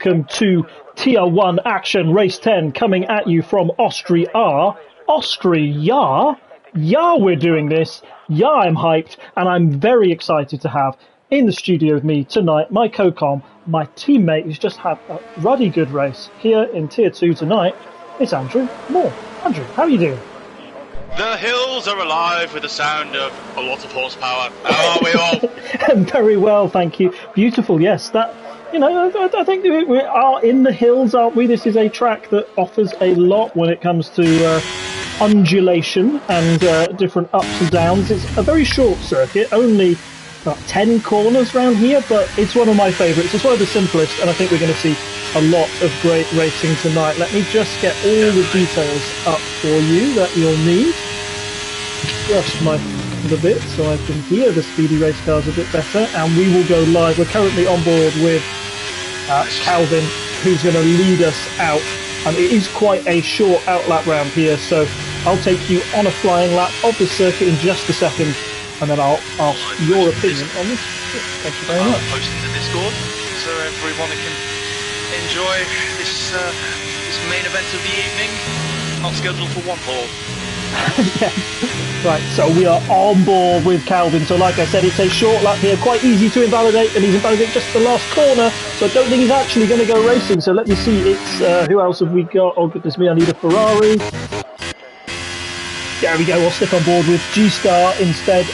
welcome to Tier 1 Action Race 10 coming at you from Austria. Austria? Yeah, we're doing this. Yeah, I'm hyped, and I'm very excited to have in the studio with me tonight my co-com, my teammate who's just had a ruddy good race here in Tier 2 tonight. It's Andrew Moore. Andrew, how are you doing? The hills are alive with the sound of a lot of horsepower. How are we all? Very well, thank you. Beautiful, yes. That, you know, I think we are in the hills, aren't we? This is a track that offers a lot when it comes to undulation and different ups and downs. It's a very short circuit, only about 10 corners around here, but it's one of my favourites. It's one of the simplest, and I think we're going to see a lot of great racing tonight. Let me just get all the details up for you that you'll need. Adjust my a bit so I can hear the speedy race cars a bit better, and we will go live. We're currently on board with Calvin, who's going to lead us out. It is quite a short outlap round here, so I'll take you on a flying lap of the circuit in just a second, and then I'll ask your opinion on this. Thank you very much. I'll post it to Discord so everyone can enjoy this main event of the evening. Not scheduled for one pole. Yeah. Right, so we are on board with Calvin. So like I said, it's a short lap here, quite easy to invalidate, and he's invalidated just the last corner, so I don't think he's actually going to go racing. So let me see, it's who else have we got? Oh goodness me, I need a Ferrari. There we go, we'll stick on board with G-Star instead.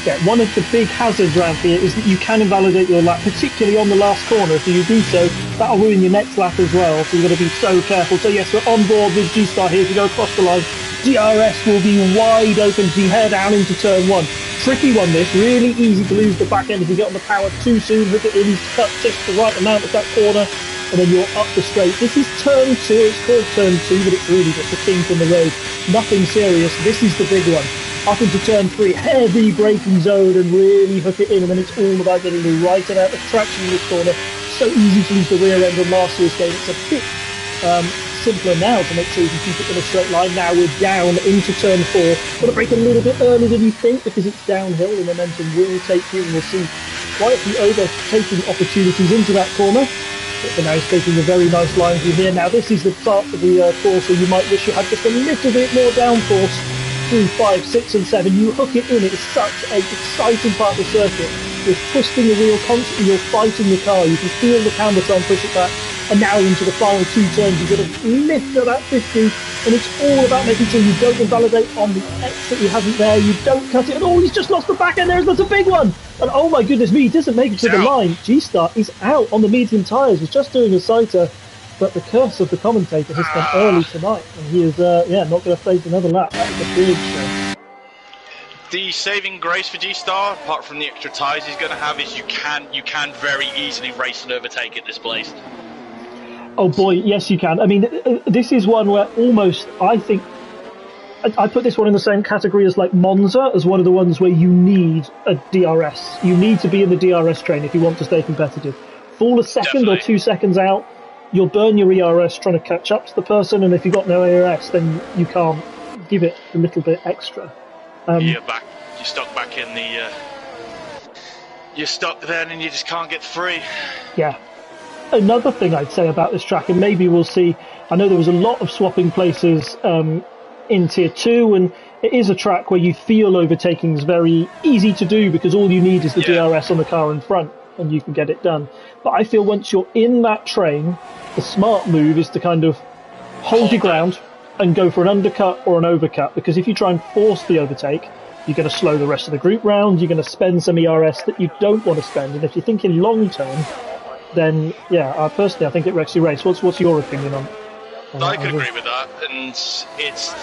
Yeah, one of the big hazards around here is that you can invalidate your lap, particularly on the last corner. If you do so, that'll ruin your next lap as well, so you've got to be so careful. So yes, we're on board with G-Star here. If you go across the line, DRS will be wide open as you head down into turn 1. Tricky one this, really easy to lose the back end if you get on the power too soon. Look at it, cut just the right amount of that corner, and then you're up the straight. This is turn 2, it's called turn 2, but it's really just a kink in the road. Nothing serious, this is the big one. Up into turn 3, heavy braking zone, and really hook it in, and then it's all about getting the right amount of traction in this corner. So easy to lose the rear end on last year's game. It's a bit simpler now to make sure you can keep it in a straight line. Now we're down into turn 4. Got to brake a little bit earlier than you think because it's downhill. The momentum will take you, and we'll see quite a few overtaking opportunities into that corner. But for now, he's taking a very nice line through here. Now this is the part of the course where you might wish you had just a little bit more downforce through 5, 6 and 7. You hook it in. It's such an exciting part of the circuit. You're twisting the wheel constantly, you're fighting the car, you can feel the camber tone push it back, and now into the final 2 turns you've got to lift at that 50, and it's all about making sure you don't invalidate on the X that you haven't there, you don't cut it, and oh, he's just lost the back end there, that's a big one! And oh my goodness me, he doesn't make it to the line. G-Star is out on the medium tyres, was just doing a sighter, but the curse of the commentator has come early tonight, and he is not going to face another lap. That is a big show. The saving grace for G-Star, apart from the extra tyres he's going to have, is you can very easily race and overtake at this place. Oh boy, yes you can. I mean, this is one where almost, I think, I put this one in the same category as like Monza, as one of the ones where you need a DRS. You need to be in the DRS train if you want to stay competitive. Fall a second or 2 seconds out, you'll burn your ERS trying to catch up to the person, and if you've got no ERS, then you can't give it a little bit extra. You're stuck back in the... you're stuck there and you just can't get free. Yeah. Another thing I'd say about this track, and maybe we'll see, I know there was a lot of swapping places in Tier 2, and it is a track where you feel overtaking is very easy to do because all you need is the DRS on the car in front and you can get it done. But I feel once you're in that train, the smart move is to kind of hold your ground and go for an undercut or an overcut, because if you try and force the overtake, you're going to slow the rest of the group round, you're going to spend some ERS that you don't want to spend, and if you're thinking long term, then yeah, personally I think it wrecks your race. What's your opinion on I could agree with that, and it's...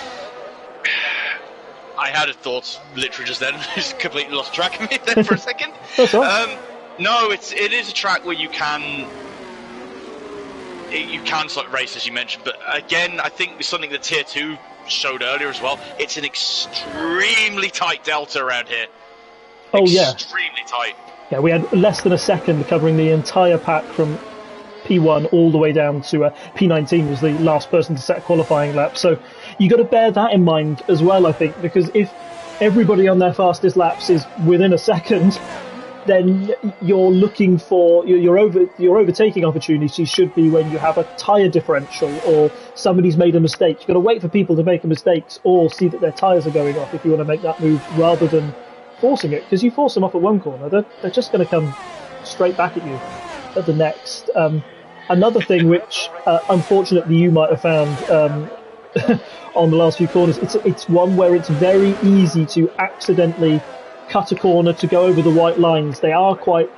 I had a thought literally just then, just completely lost track of me there for a second. That's all right. No, it is a track where you can sort of race, as you mentioned, but again, I think it's something that Tier 2 showed earlier as well. It's an extremely tight delta around here. Oh, yeah. Extremely tight. Yeah, we had less than a second covering the entire pack from P1 all the way down to P19 was the last person to set a qualifying lap. So you got to bear that in mind as well, I think, because if everybody on their fastest laps is within a second, then you're looking for your overtaking opportunity should be when you have a tyre differential or somebody's made a mistake. You've got to wait for people to make mistakes or see that their tyres are going off if you want to make that move rather than forcing it. Because you force them off at one corner, they're just going to come straight back at you at the next. Another thing which unfortunately you might have found on the last few corners, it's one where it's very easy to accidentally cut a corner to go over the white lines. They are quite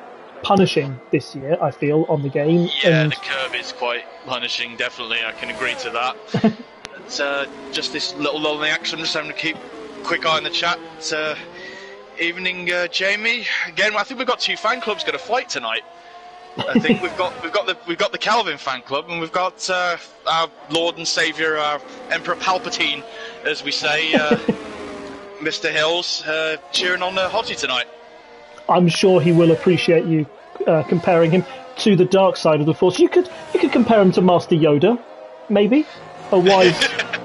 punishing this year, I feel, on the game. Yeah, the curve is quite punishing, definitely. I can agree to that. It's just this little lull in the action. I'm just having to keep a quick eye on the chat. Evening, Jamie. Again, I think we've got two fan clubs going to fight tonight. I think we've got the Calvin fan club, and we've got our Lord and Saviour, our Emperor Palpatine, as we say, Mr. Hills, cheering on Hottie tonight. I'm sure he will appreciate you comparing him to the dark side of the Force. You could compare him to Master Yoda, maybe. A wise,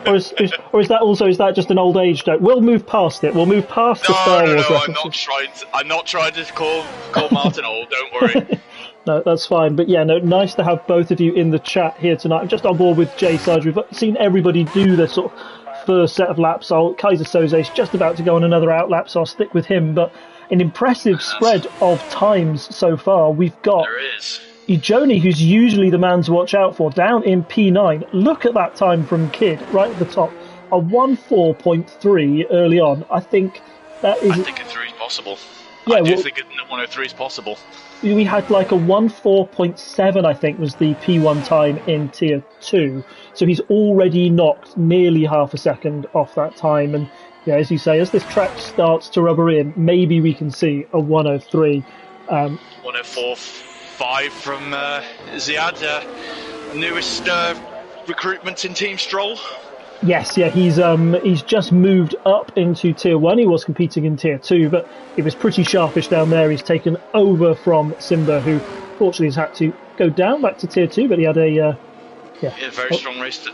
or is that just an old age joke? We'll move past it. We'll move past the Star Wars references. I'm not trying to call Martin old. Don't worry. No, that's fine. But yeah, no, nice to have both of you in the chat here tonight. I'm just on board with Jay Sarge. We've seen everybody do their sort of first set of laps. Kaiser Soze's just about to go on another outlap, so I'll stick with him. But an impressive spread of times so far. We've got Ijoni, who's usually the man to watch out for, down in P9. Look at that time from Kidd, right at the top. A 1.4.3 early on. I think that is... I think a 3 is possible. Yeah, I do think a 103 is possible. We had like a 1.4.7, I think, was the P1 time in Tier 2. So he's already knocked nearly half a second off that time. And yeah, as you say, as this track starts to rubber in, maybe we can see a 103. 104.5 from Ziad, newest recruitment in Team Stroll. Yes, yeah, he's just moved up into Tier 1. He was competing in Tier 2, but he was pretty sharpish down there. He's taken over from Simba, who fortunately has had to go down back to Tier 2, but he had a... very strong race.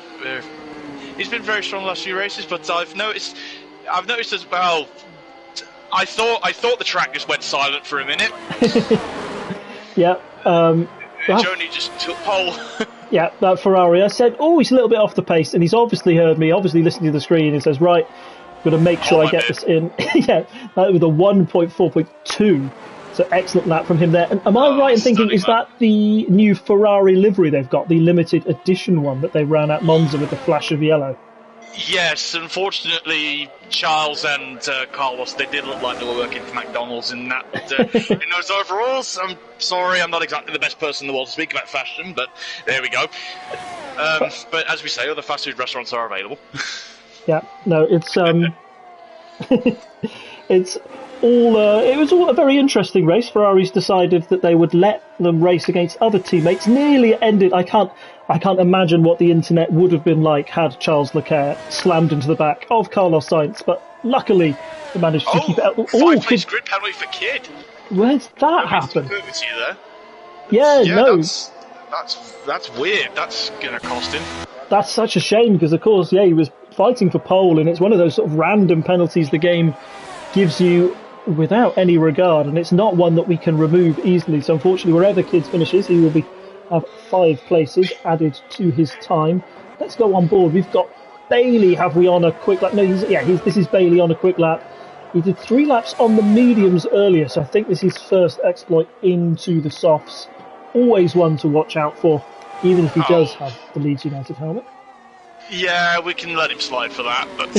He's been very strong the last few races, but I've noticed as well... I thought the track just went silent for a minute. Yeah. Joni just took pole. Yeah, that Ferrari. I said, he's a little bit off the pace, and he's obviously heard me, obviously listening to the screen, and says, right, I'm going to make sure I get this in. Yeah, with a 1.4.2. So excellent lap from him there. And am I right in thinking, is that the new Ferrari livery they've got, the limited edition one that they ran at Monza with the flash of yellow? Yes, unfortunately, Charles and Carlos, they did look like they were working for McDonald's in that in those overalls. I'm sorry, I'm not exactly the best person in the world to speak about fashion, but there we go. But as we say, other fast food restaurants are available. Yeah, no, it's it's all. It was all a very interesting race. Ferraris decided that they would let them race against other teammates. Nearly ended. I can't imagine what the internet would have been like had Charles Leclerc slammed into the back of Carlos Sainz, but luckily they managed to keep it out. Five-place grid penalty for Kidd. Where's that happen? There. Yeah, no. That's weird. That's going to cost him. That's such a shame because, of course, yeah, he was fighting for pole, and it's one of those sort of random penalties the game gives you without any regard, and it's not one that we can remove easily. So unfortunately, wherever Kidd finishes, he will have 5 places added to his time. Let's go on board. We've got Bailey. Have we on a quick lap? No, this is Bailey on a quick lap. He did 3 laps on the mediums earlier, so I think this is his first exploit into the softs. Always one to watch out for, even if he does have the Leeds United helmet. Yeah, we can let him slide for that, but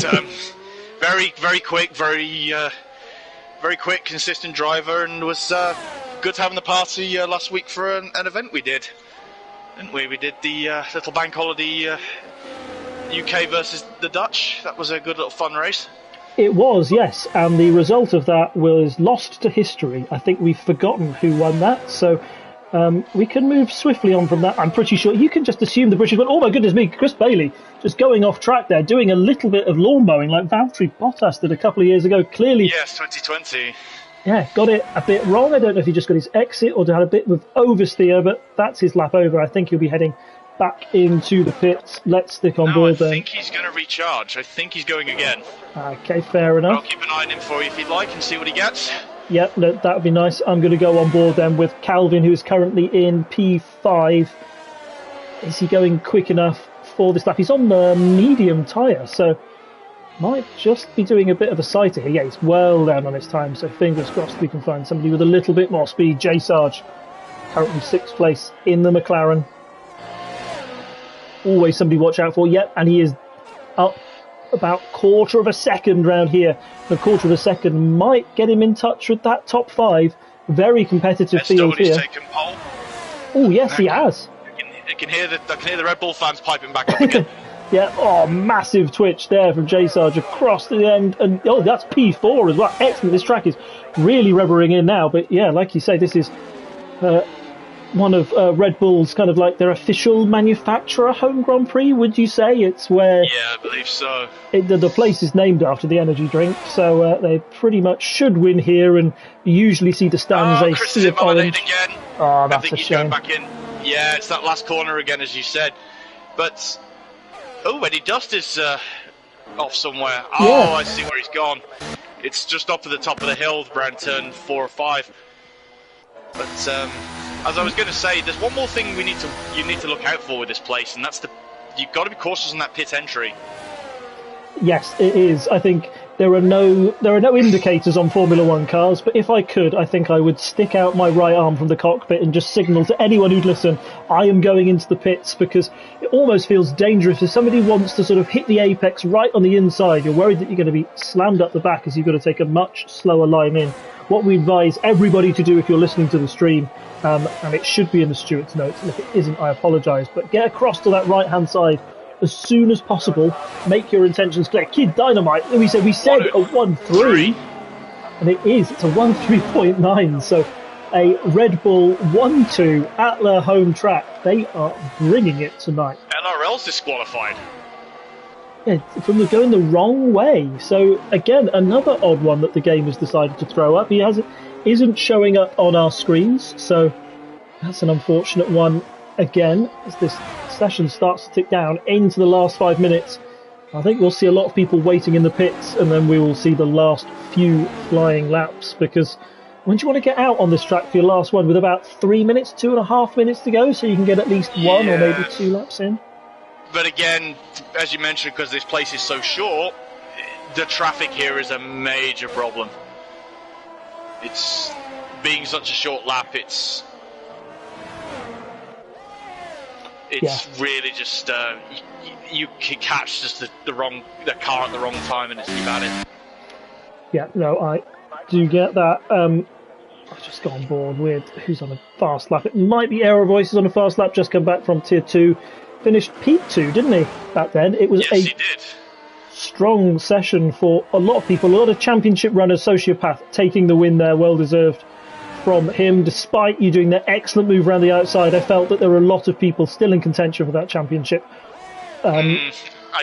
very, very quick, very quick, consistent driver, and was good having the party last week for an event we did, didn't we? We did the little bank holiday UK versus the Dutch. That was a good little fun race. It was, yes, and the result of that was lost to history. I think we've forgotten who won that, so we can move swiftly on from that. I'm pretty sure you can just assume the British went, oh my goodness me, Chris Bailey just going off track there, doing a little bit of lawn mowing like Valtteri Bottas did a couple of years ago. Clearly, yes, 2020. Yeah, got it a bit wrong. I don't know if he just got his exit or had a bit of oversteer, but that's his lap over. I think he'll be heading back into the pits. Let's stick on board then. I think he's going to recharge. I think he's going again. Okay, fair enough. I'll keep an eye on him for you if you'd like and see what he gets. Yep, no, that would be nice. I'm going to go on board then with Calvin, who is currently in P5. Is he going quick enough for this lap? He's on the medium tyre, so might just be doing a bit of a sighter here. Yeah, he's well down on his time, so fingers crossed we can find somebody with a little bit more speed. J Sarge, currently 6th place in the McLaren. Always somebody watch out for. Yep, and he is up about quarter of a second round here. The quarter of a second might get him in touch with that top 5. Very competitive field here. Taken pole. Oh yes, he has. I can hear the Red Bull fans piping back up again. Yeah, oh, massive twitch there from J Sarge across the end, and oh, that's P4 as well. Excellent. This track is really rubbering in now, but yeah, like you say, this is one of Red Bull's kind of like their official manufacturer home Grand Prix, would you say? It's where... Yeah, I believe so. The place is named after the energy drink, so they pretty much should win here, and you usually see the stands, they Chris see is a orange. again. Oh, that's I think a he's shame. going back in. Yeah, it's that last corner again, as you said. But, Eddie Dust is off somewhere. Oh, Yeah. I see where he's gone. It's just up to the top of the hill, around turn 4 or 5. But, as I was going to say, there's one more thing you need to look out for with this place, and that's you've got to be cautious on that pit entry. Yes, it is. I think there are no indicators on Formula One cars, but if I could, I think I would stick out my right arm from the cockpit and just signal to anyone who'd listen, I am going into the pits, because it almost feels dangerous if somebody wants to sort of hit the apex right on the inside. You're worried that you're going to be slammed up the back as you've got to take a much slower line in. What we advise everybody to do if you're listening to the stream, and it should be in the stewards' notes, and if it isn't, I apologise, but get across to that right-hand side as soon as possible. Make your intentions clear. Kid Dynamite, we said a 1.3, and it's a 1.3.9, so a Red Bull 1.2 at their home track. They are bringing it tonight. NRL's disqualified. Yeah, from going the wrong way. So again, another odd one that the game has decided to throw up. He isn't showing up on our screens, so that's an unfortunate one. Again, as this session starts to tick down into the last 5 minutes, I think we'll see a lot of people waiting in the pits, and then we will see the last few flying laps, because when do you want to get out on this track for your last one with about 3 minutes, 2.5 minutes to go, so you can get at least one or maybe 2 laps in? But again, as you mentioned, because this place is so short, the traffic here is a major problem. It's being such a short lap, it's really just you can catch just the car at the wrong time, and it's too bad. Yeah, no, I do get that. I've just got on board with who's on a fast lap. It might be Aero Voices on a fast lap, just come back from Tier 2. Finished P2, didn't he, back then? It was Yes, he did. Strong session for a lot of people. A lot of championship runners, Sociopath, taking the win there, well deserved from him. Despite you doing that excellent move around the outside, I felt that there were a lot of people still in contention for that championship. I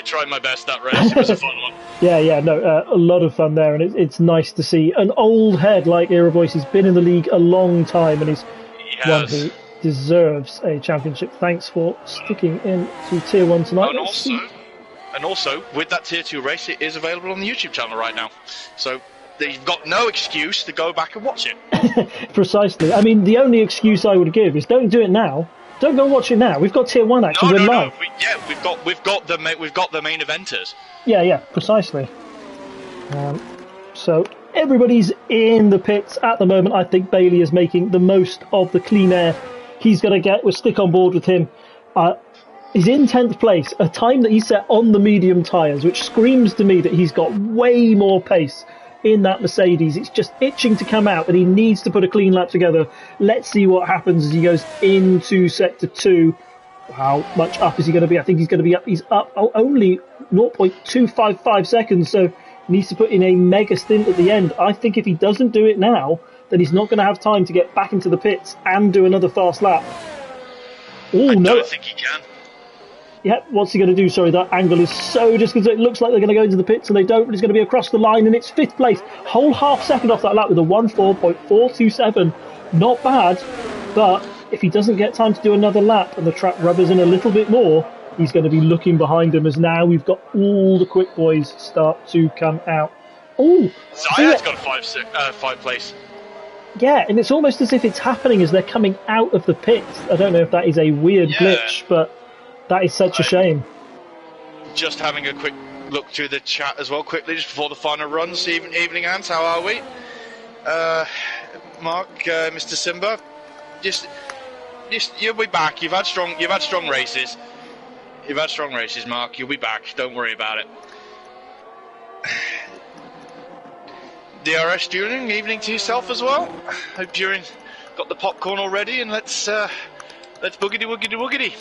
tried my best that race. It was a fun one. A lot of fun there, and it's nice to see an old head like Aero Voice. He's been in the league a long time, and he's one who deserves a championship. Thanks for sticking in to Tier 1 tonight. And also, with that Tier 2 race, it is available on the YouTube channel right now. So you've got no excuse to go back and watch it. Precisely. I mean, the only excuse I would give is don't do it now. Don't go watch it now. We've got Tier 1 actions in live. We've got the main eventers. Yeah, precisely. So everybody's in the pits at the moment. I think Bailey is making the most of the clean air he's going to get. We'll stick on board with him. He's in 10th place, a time that he set on the medium tyres, which screams to me that he's got way more pace in that Mercedes. It's just itching to come out, and he needs to put a clean lap together. Let's see what happens as he goes into Sector 2. How much up is he going to be? I think he's going to be up. He's up only 0.255 seconds, so he needs to put in a mega stint at the end. I think if he doesn't do it now, then he's not going to have time to get back into the pits and do another fast lap. I don't think he can. Yeah, what's he going to do? Sorry, that angle is so disconcerting. It looks like they're going to go into the pits, and they don't, but it's going to be across the line, and it's 5th place. Whole half second off that lap with a 1.4.427. Not bad, but if he doesn't get time to do another lap and the track rubbers in a little bit more, he's going to be looking behind him, as now we've got all the quick boys start to come out. Oh, Zayat's got 5th place. Yeah, and it's almost as if it's happening as they're coming out of the pits. I don't know if that is a weird glitch, but that is such a shame. Just having a quick look through the chat as well, quickly, just before the final runs. Evening, Ant, how are we? Mark, Mr. Simba, just you'll be back. You've had strong races. You've had strong races, Mark. You'll be back. Don't worry about it. DRS Dueling, evening to yourself as well. Hope you're got the popcorn already, and let's boogity woogity woogity.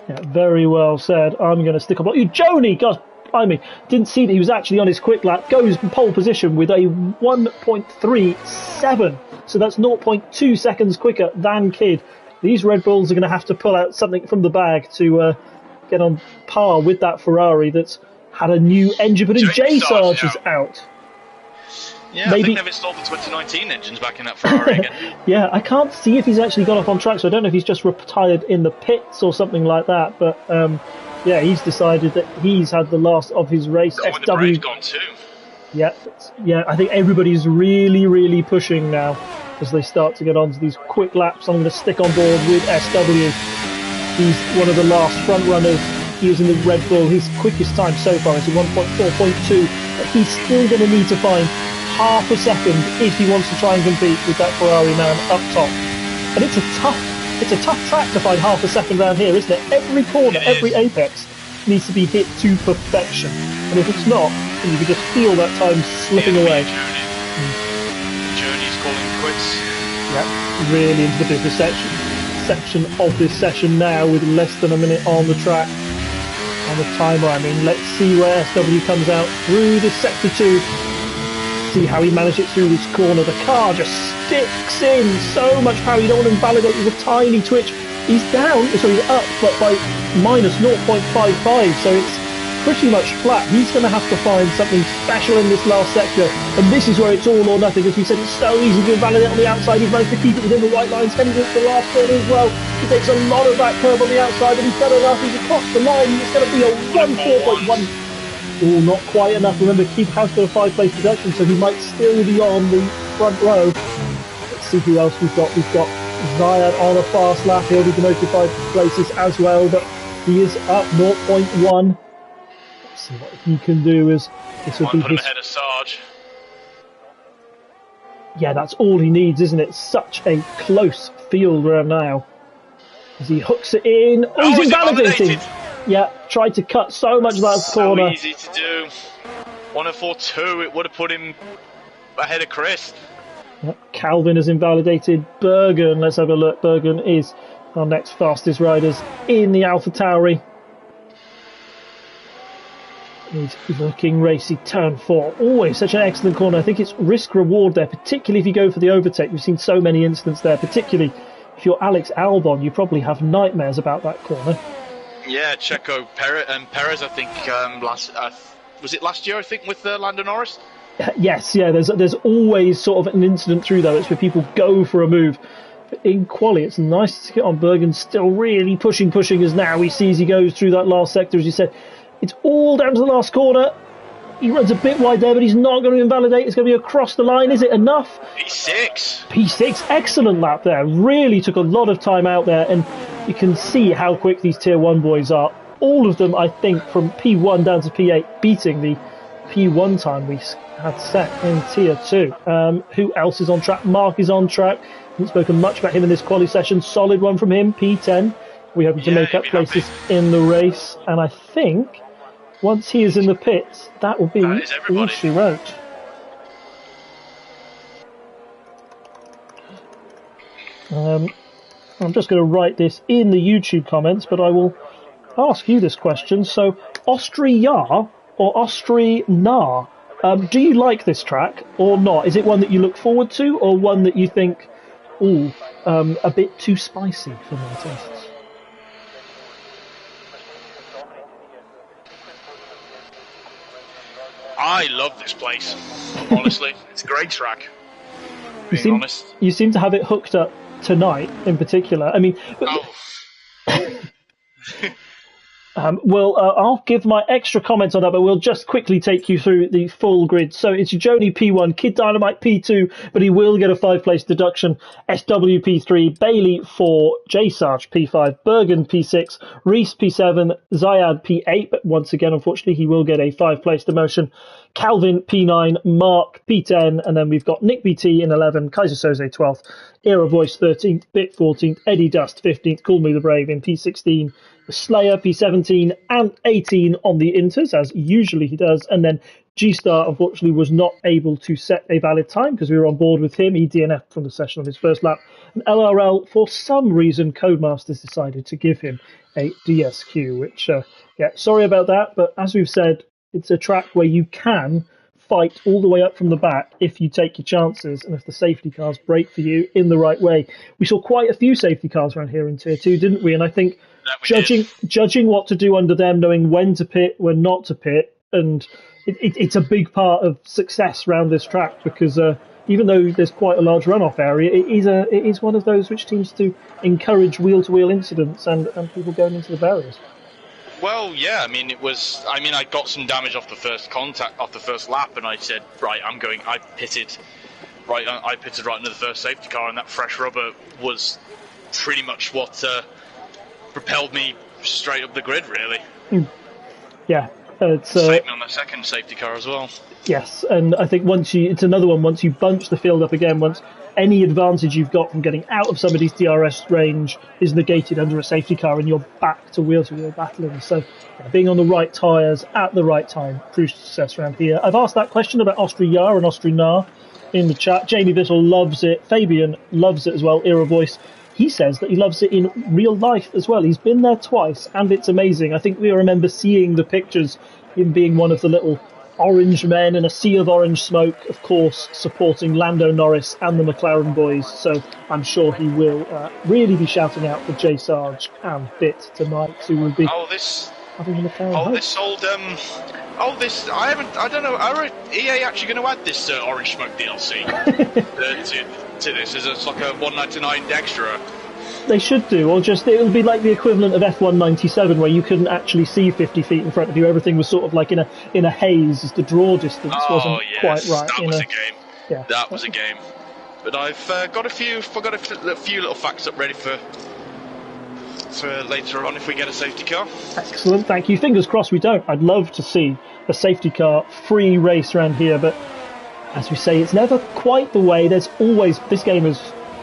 Yeah, very well said. I'm going to stick up. You, Joni, God, blimey, didn't see that he was actually on his quick lap. Goes in pole position with a 1.37, so that's 0.2 seconds quicker than Kidd. These Red Bulls are going to have to pull out something from the bag to get on par with that Ferrari that's had a new engine, but his J-Sarge is out. Yeah, maybe. I think they've installed the 2019 engines back in that Ferrari again. Yeah, I can't see if he's actually gone off on track, so I don't know if he's just retired in the pits or something like that, but yeah, he's decided that he's had the last of his race. SW gone too. Yeah, I think everybody's really pushing now as they start to get onto these quick laps. I'm going to stick on board with SW. He's one of the last front runners. He was in the Red Bull. His quickest time so far is a 1.4.2, but he's still going to need to find half a second if he wants to try and compete with that Ferrari man up top. And it's a tough track to find half a second around here, isn't it? Every corner, every apex needs to be hit to perfection. And if it's not, then you can just feel that time slipping away. Journey's calling quits. Yeah, really into the business section of this session now, with less than a minute on the track. On the timer, I mean, let's see where SW comes out through the sector 2. See how he manages it through this corner. The car just sticks in so much power. You don't want to invalidate with a tiny twitch. He's down, so he's up, but by minus 0.55, so it's pretty much flat. He's going to have to find something special in this last sector, and this is where it's all or nothing. As we said, it's so easy to invalidate on the outside. He's managed to keep it within the white lines, heading into the last corner as well. He takes a lot of that curve on the outside, but he's done enough. He's across the line. It's going to be a 1.4.1. Oh, not quite enough. Remember, Keith has got a 5-place deduction, so he might still be on the front row. Let's see who else we've got. We've got Zayad on a fast lap. He'll be demoted 5 places as well, but he is up 0.1. Let's see what he can do. As this will be his... ahead of Sarge. Yeah, that's all he needs, isn't it? Such a close field around now. As he hooks it in. Oh, he's invalidated! Yeah, tried to cut so much of that corner. So easy to do. 104.2, it would have put him ahead of Chris. Yep, Calvin has invalidated Bergen. Let's have a look. Bergen is our next fastest riders in the AlphaTauri. He's looking racy. Turn 4. Always such an excellent corner. I think it's risk-reward there, particularly if you go for the overtake. We've seen so many incidents there, particularly if you're Alex Albon. You probably have nightmares about that corner. Yeah, Checo Perez, I think, was it last year, I think, with Lando Norris? Yes, yeah, there's always sort of an incident through there. It's where people go for a move. But in quali, it's nice to get on. Bergen still really pushing as now he sees he goes through that last sector, as you said. It's all down to the last corner. He runs a bit wide there, but he's not going to invalidate. It's going to be across the line. Is it enough? P6, excellent lap there. Really took a lot of time out there, and you can see how quick these Tier 1 boys are. All of them, I think, from P1 down to P8, beating the P1 time we had set in Tier 2. Who else is on track? Mark is on track. Haven't spoken much about him in this quali session. Solid one from him, P10. We're hoping to make up places in the race, and I think once he is in the pits, that will be all she wrote. I'm just going to write this in the YouTube comments, but I will ask you this question. So, Austria or Austria? Do you like this track or not? Is it one that you look forward to, or one that you think, a bit too spicy for my tastes? I love this place, honestly. It's a great track, being honest. You seem to have it hooked up tonight, in particular. I mean... I'll give my extra comments on that, but we'll just quickly take you through the full grid. So it's Joni P1, Kid Dynamite P2, but he will get a 5-place deduction. SW P3, Bailey 4, J Sarge P5, Bergen P6, Reese P7, Zayad P8, but once again, unfortunately, he will get a 5-place demotion. Calvin P9, Mark P10, and then we've got Nick BT in 11, Kaiser Soze 12th, Era Voice 13th, Bit 14th, Eddie Dust 15th, Call Me the Brave in P16, Slayer P17 and 18 on the inters, as usually he does, and then G-Star unfortunately was not able to set a valid time because we were on board with him. He DNF'd from the session on his first lap. And LRL, for some reason, Codemasters decided to give him a DSQ, which, sorry about that, but as we've said, it's a track where you can fight all the way up from the back if you take your chances and if the safety cars brake for you in the right way. We saw quite a few safety cars around here in Tier 2, didn't we? And I think judging what to do under them, knowing when to pit, when not to pit, and it's a big part of success around this track because even though there's quite a large runoff area, it is one of those which seems to encourage wheel-to-wheel incidents and people going into the barriers. Well, yeah, I got some damage off the first lap, and I said, right, I pitted right into the first safety car, and that fresh rubber was pretty much what propelled me straight up the grid, really. Yeah. Saved me on the second safety car as well. Yes, and I think once you bunch the field up again, once any advantage you've got from getting out of somebody's DRS range is negated under a safety car and you're back to wheel battling. So being on the right tyres at the right time proves success around here. I've asked that question about Austria and Austria in the chat. Jamie Bissell loves it. Fabian loves it as well. Era Voice. He says that he loves it in real life as well. He's been there twice and it's amazing. I think we remember seeing the pictures, him being one of the little orange men in a sea of orange smoke, of course, supporting Lando Norris and the McLaren boys. So I'm sure he will really be shouting out for J Sarge and Bit tonight, who will be having the McLaren. I don't know. Are EA actually going to add this orange smoke DLC to this? Is it like a $1.99 extra? They should do, or just it'll be like the equivalent of F197, where you couldn't actually see 50 feet in front of you. Everything was sort of like in a haze, as the draw distance wasn't quite right. That was a game. Yeah, that was a game. But I've got a few little facts up ready for later on if we get a safety car. Excellent, thank you. Fingers crossed we don't. I'd love to see a safety car free race around here, but as we say, it's never quite the way. There's always this game is.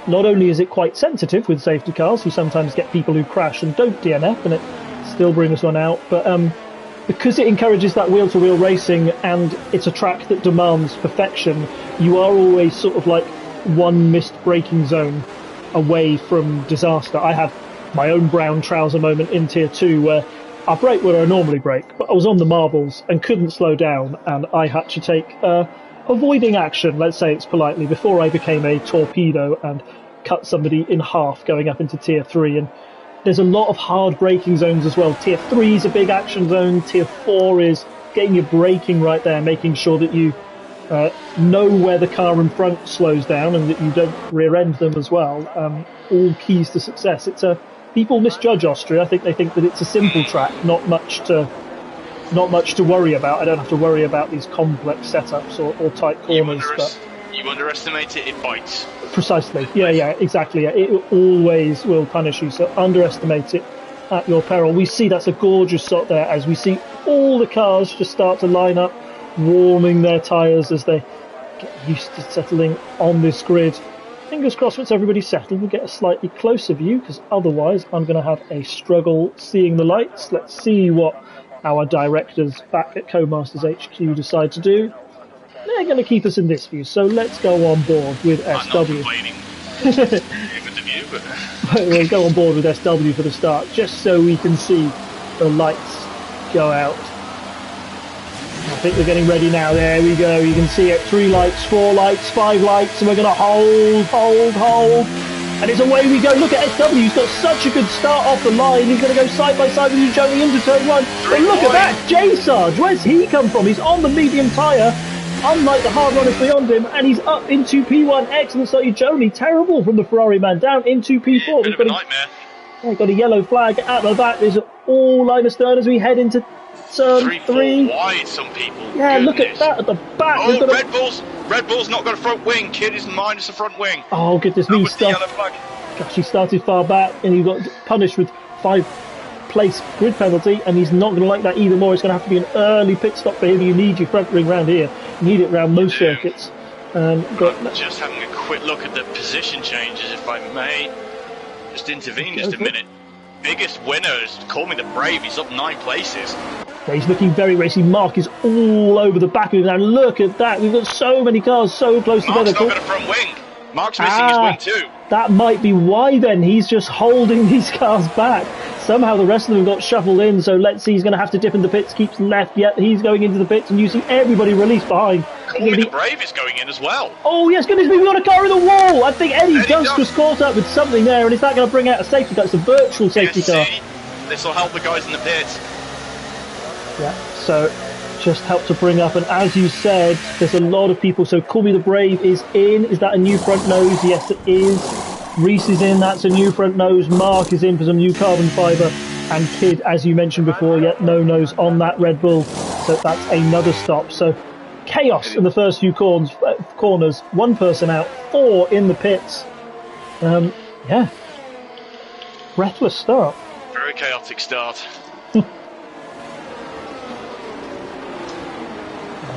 Not only is it quite sensitive with safety cars, you sometimes get people who crash and don't DNF, and it still brings one out, but because it encourages that wheel-to-wheel racing and it's a track that demands perfection, you are always sort of like one missed braking zone away from disaster. I had my own brown trouser moment in Tier 2 where I brake where I normally brake, but I was on the marbles and couldn't slow down, and I had to take avoiding action, let's say it's politely, before I became a torpedo and cut somebody in half going up into Tier 3. And there's a lot of hard braking zones as well. Tier 3 is a big action zone. Tier 4 is getting your braking right there, making sure that you know where the car in front slows down and that you don't rear end them as well. All keys to success. People misjudge Austria. I think they think that it's a simple track, not much to worry about. I don't have to worry about these complex setups or tight corners. You underestimate it, it bites. Precisely. Yeah, exactly. Yeah. It always will punish you, so underestimate it at your peril. We see that's a gorgeous shot there as we see all the cars just start to line up, warming their tyres as they get used to settling on this grid. Fingers crossed once everybody's settled we'll get a slightly closer view, because otherwise I'm going to have a struggle seeing the lights. Let's see what our directors back at Codemasters HQ decide to do. They're going to keep us in this view, so let's go on board with SW. I'm not complaining. Even the view, but we'll go on board with SW for the start, just so we can see the lights go out. I think we're getting ready now. There we go. You can see it. 3 lights, 4 lights, 5 lights, and we're going to hold. And it's away we go. Look at SW. He's got such a good start off the line. He's going to go side by side with you, Joey, into turn 1. But look at that. J Sarge. Where's he come from? He's on the medium tyre, unlike the hard runners beyond him, and he's up into P1. Excellent start, Joni. Terrible from the Ferrari man. Down into P4. Bit of a nightmare. Yeah, got a yellow flag at the back. There's all line astern as we head into turn 3. Wide, some people. Yeah, Goodness. Look at that at the back. Oh, Red Bull's not got a front wing. Kid is minus the front wing. Oh, goodness me. The yellow flag. Gosh, he started far back and he got punished with 5-place grid penalty, and he's not going to like that either more. It's going to have to be an early pit stop for him. You need your front ring round here. You need it round most circuits. But just having a quick look at the position changes, if I may. Just intervene just a minute. Biggest winners, call me the Brave, he's up 9 places. Yeah, he's looking very racy. Mark is all over the back of him now. Look at that. We've got so many cars so close together. Mark's not got a front wing. Mark's missing his wing too. That might be why then. He's just holding these cars back. Somehow the rest of them got shuffled in, so let's see, he's going to have to dip in the pits, keeps left, yet he's going into the pits, and you see everybody released behind. Call me the Brave is going in as well. Oh yes, goodness me, we've got a car in the wall! I think Eddie Dusk was caught up with something there, and is that going to bring out a safety car? It's a virtual safety car. This will help the guys in the pits. Yeah, so just help to bring up, and as you said, there's a lot of people, so Call Me the Brave is in. Is that a new front nose? Yes, it is. Reese is in, that's a new front nose. Mark is in for some new carbon fibre. And Kid, as you mentioned before, yet no nose on that Red Bull. So that's another stop. So chaos in the first few corners. 1 person out, 4 in the pits. Yeah. Breathless start. Very chaotic start.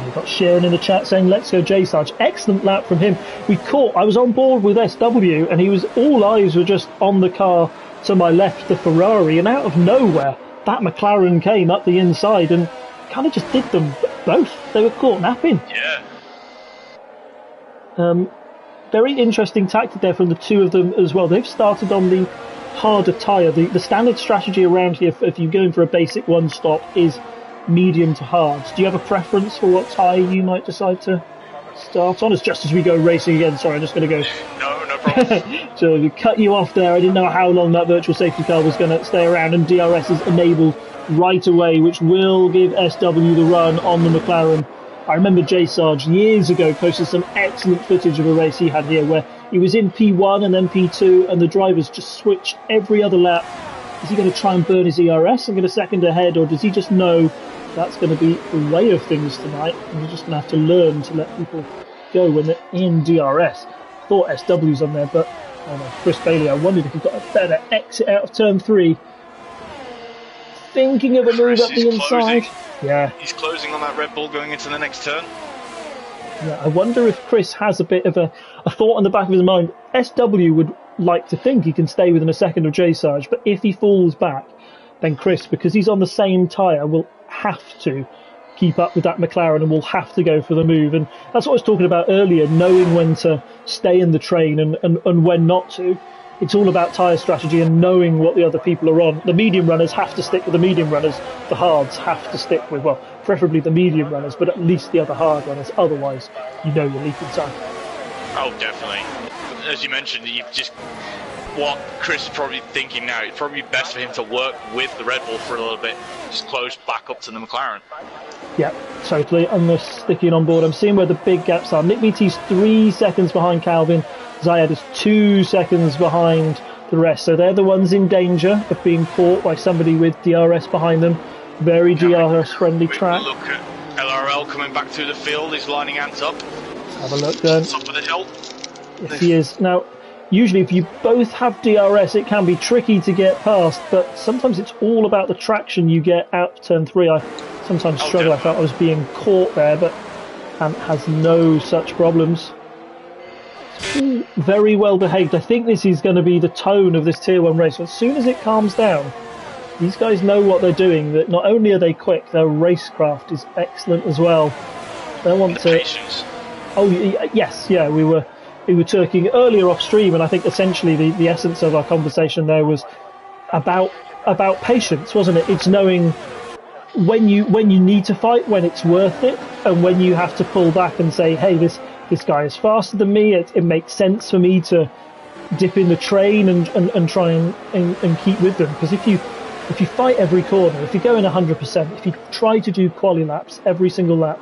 We've got Sharon in the chat saying, let's go J Sarge. Excellent lap from him. I was on board with SW, and all eyes were just on the car to my left, the Ferrari, and out of nowhere, that McLaren came up the inside and kind of just did them both. They were caught napping. Yeah. Very interesting tactic there from the two of them as well. They've started on the harder tyre. The standard strategy around here, if you're going for a basic one stop, is medium to hards. Do you have a preference for what tyre you might decide to start on? It's just as we go racing again. Sorry, I'm just going to go. No problem. So we cut you off there. I didn't know how long that virtual safety car was going to stay around, and DRS is enabled right away, which will give SW the run on the McLaren. I remember J Sarge years ago posted some excellent footage of a race he had here where he was in P1 and then P2, and the drivers just switched every other lap. Is he going to try and burn his ERS and get a second ahead, or does he just know that's going to be the way of things tonight, and you're just going to have to learn to let people go when they're in DRS? I thought SW's on there, but Chris Bailey, I wondered if he got a better exit out of turn 3. Thinking of a move up the inside. Yeah. He's closing on that Red Bull going into the next turn. Yeah, I wonder if Chris has a bit of a thought on the back of his mind. SW would like to think he can stay within a second of J Sarge, but if he falls back, then Chris, because he's on the same tyre, will have to keep up with that McLaren and will have to go for the move. And that's what I was talking about earlier, knowing when to stay in the train and when not to. It's all about tyre strategy and knowing what the other people are on. The medium runners have to stick with the medium runners. The hards have to stick with, well, preferably the medium runners, but at least the other hard runners. Otherwise, you know you're leaking time. Oh, definitely. As you mentioned, what Chris is probably thinking now, it's probably best for him to work with the Red Bull for a little bit, just close back up to the McLaren. Yeah, totally. I'm just sticking on board. I'm seeing where the big gaps are. Nick Beattie's 3 seconds behind Calvin. Zayed is 2 seconds behind the rest. So they're the ones in danger of being caught by somebody with DRS behind them. Very DRS friendly track. Look at LRL coming back through the field. He's lining Ant up. Have a look then. Top of the hill. Yes, he is. Now, usually if you both have DRS, it can be tricky to get past, but sometimes it's all about the traction you get out of turn 3. I sometimes struggle. I felt I was being caught there, but Ant has no such problems. Very well behaved. I think this is going to be the tone of this Tier 1 race. As soon as it calms down, these guys know what they're doing. That not only are they quick, their racecraft is excellent as well. They want to. Patience. Oh yes, yeah. We were talking earlier off stream, and I think essentially the essence of our conversation there was about patience, wasn't it? It's knowing when you need to fight, when it's worth it, and when you have to pull back and say, hey, this guy is faster than me. It makes sense for me to dip in the train and try and keep with them. Because if you fight every corner, if you're going 100%, if you try to do quali laps every single lap,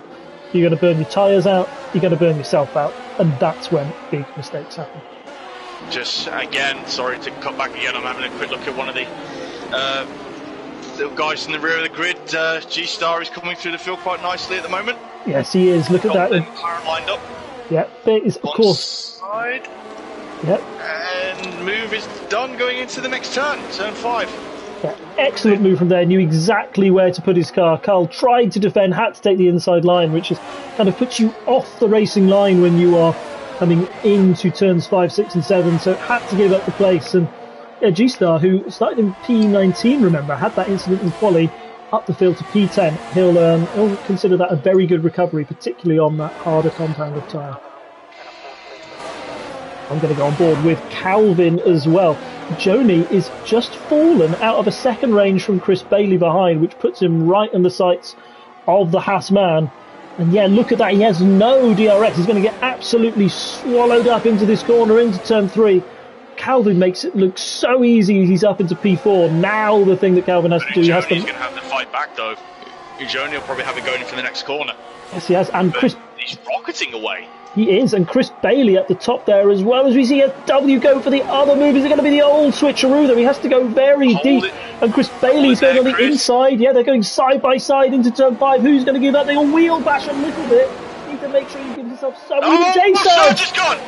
you're going to burn your tyres out, you're going to burn yourself out, and that's when big mistakes happen. Just again, sorry to cut back again. I'm having a quick look at one of the guys in the rear of the grid. G-Star is coming through the field quite nicely at the moment. Yes, he is. Look at that. McLaren lined up. Yeah, there is, of course. Side. Yep. And move is done going into the next turn 5. Yeah, excellent move from there. Knew exactly where to put his car. Carl tried to defend, had to take the inside line, which is kind of puts you off the racing line when you are coming into turns 5, 6, and 7. So had to give up the place. And yeah, G-Star, who started in P19, remember, had that incident in quali, up the field to P10. He'll consider that a very good recovery, particularly on that harder compound of tyre. I'm going to go on board with Calvin as well. Joni is just fallen out of a second range from Chris Bailey behind, which puts him right in the sights of the Haas man. And yeah, look at that. He has no DRS. He's going to get absolutely swallowed up into this corner, into turn 3. Calvin makes it look so easy. He's up into P4. Now the thing that Calvin has to do... He's going to have to fight back, though. Joni will probably have it going for the next corner. Yes, he has. And Chris... He's rocketing away. He is, and Chris Bailey at the top there as well, as we see a W go for the other move. Is it going to be the old switcheroo though? He has to go very deep. And Chris Bailey's going on the inside. Yeah, they're going side by side into turn 5. Who's going to give up? They'll wheel bash a little bit. Need to make sure he gives himself some. J-Star just gone!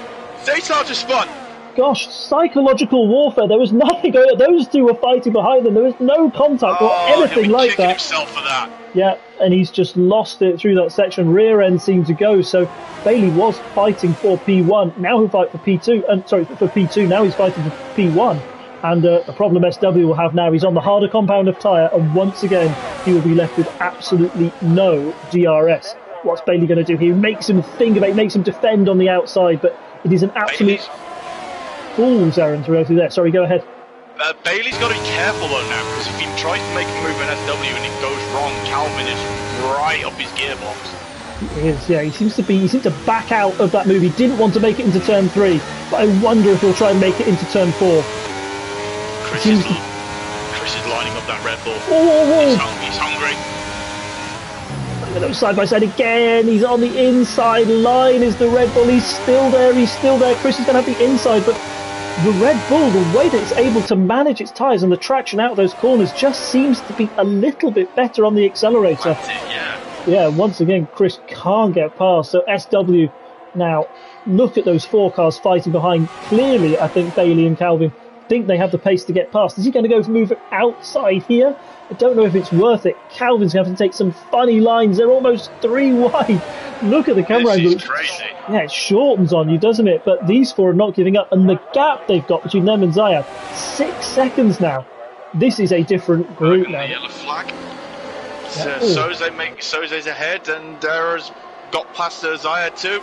J-Star just spun! Gosh, psychological warfare. There was nothing going on. Those two were fighting behind them. There was no contact or anything like that. Himself for that. Yeah, and he's just lost it through that section. Rear end seemed to go, so Bailey was fighting for P1. Now he'll fight for P2. For P2. Now he's fighting for P1. And the problem SW will have now, he's on the harder compound of tyre, and once again he will be left with absolutely no DRS. What's Bailey going to do here? He makes him think about it, makes him defend on the outside, but it is an absolute fool's errand to go through there. Sorry, go ahead. Bailey's got to be careful though now, because if he tries to make a move in SW and it goes wrong, Calvin is right up his gearbox. He is, yeah. He seems to back out of that move. He didn't want to make it into turn 3, but I wonder if he'll try and make it into turn 4. Chris is lining up that Red Bull. He's hungry. Look at those side by side again. He's on the inside line. Is the Red Bull? He's still there. Chris is going to have the inside, but the Red Bull, the way that it's able to manage its tyres and the traction out of those corners just seems to be a little bit better on the accelerator. That's it, yeah. Yeah, once again, Chris can't get past. So SW now, look at those 4 cars fighting behind. Clearly, I think Bailey and Calvin think they have the pace to get past. Is he going to go to move it outside here? I don't know if it's worth it. Calvin's going to have to take some funny lines. They're almost 3 wide. Look at the camera angle. This is crazy. Yeah, it shortens on you, doesn't it? But these 4 are not giving up. And the gap they've got between them and Zayat, 6 seconds now. This is a different group now. The yellow flag. Soze's ahead, and Dara's got past Zayat too.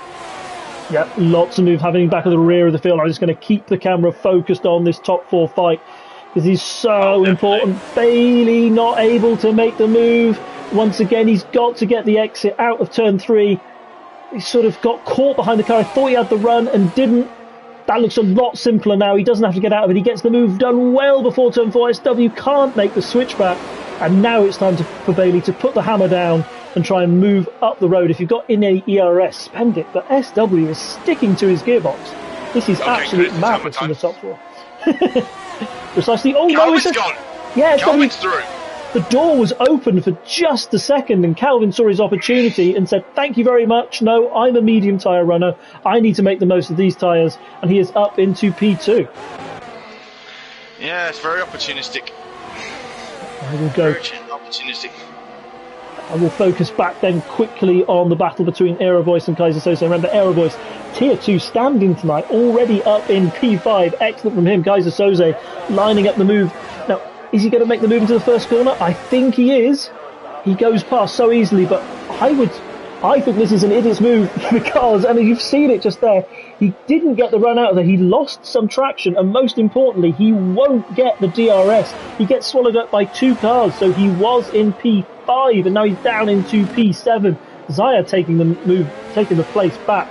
Yeah, lots of move happening back at the rear of the field. I'm just going to keep the camera focused on this top 4 fight because he's so important. Bailey not able to make the move. Once again, he's got to get the exit out of turn 3. He sort of got caught behind the car. I thought he had the run and didn't. That looks a lot simpler now. He doesn't have to get out of it. He gets the move done well before turn 4. SW can't make the switch back. And now it's time for Bailey to put the hammer down and try and move up the road. If you've got in a ERS, spend it. But SW is sticking to his gearbox. This is absolute madness in the top 4. Precisely. Oh, Calvin's no, gone. Yeah, Calvin's through. The door was open for just a second, and Calvin saw his opportunity and said, "Thank you very much. No, I'm a medium tyre runner. I need to make the most of these tyres." And he is up into P2. Yeah, it's very opportunistic. I will go. Very opportunistic. I will focus back then quickly on the battle between Aerovoice and Kaiser Soze. Remember, Aerovoice, Tier 2 standing tonight, already up in P5. Excellent from him. Kaiser Soze lining up the move. Now, is he going to make the move into the first corner? I think he is. He goes past so easily, but I think this is an idiot's move because, I mean, you've seen it just there. He didn't get the run out of there. He lost some traction, and most importantly, he won't get the DRS. He gets swallowed up by 2 cars, so he was in P5, and now he's down into P7. Zaya taking the place back.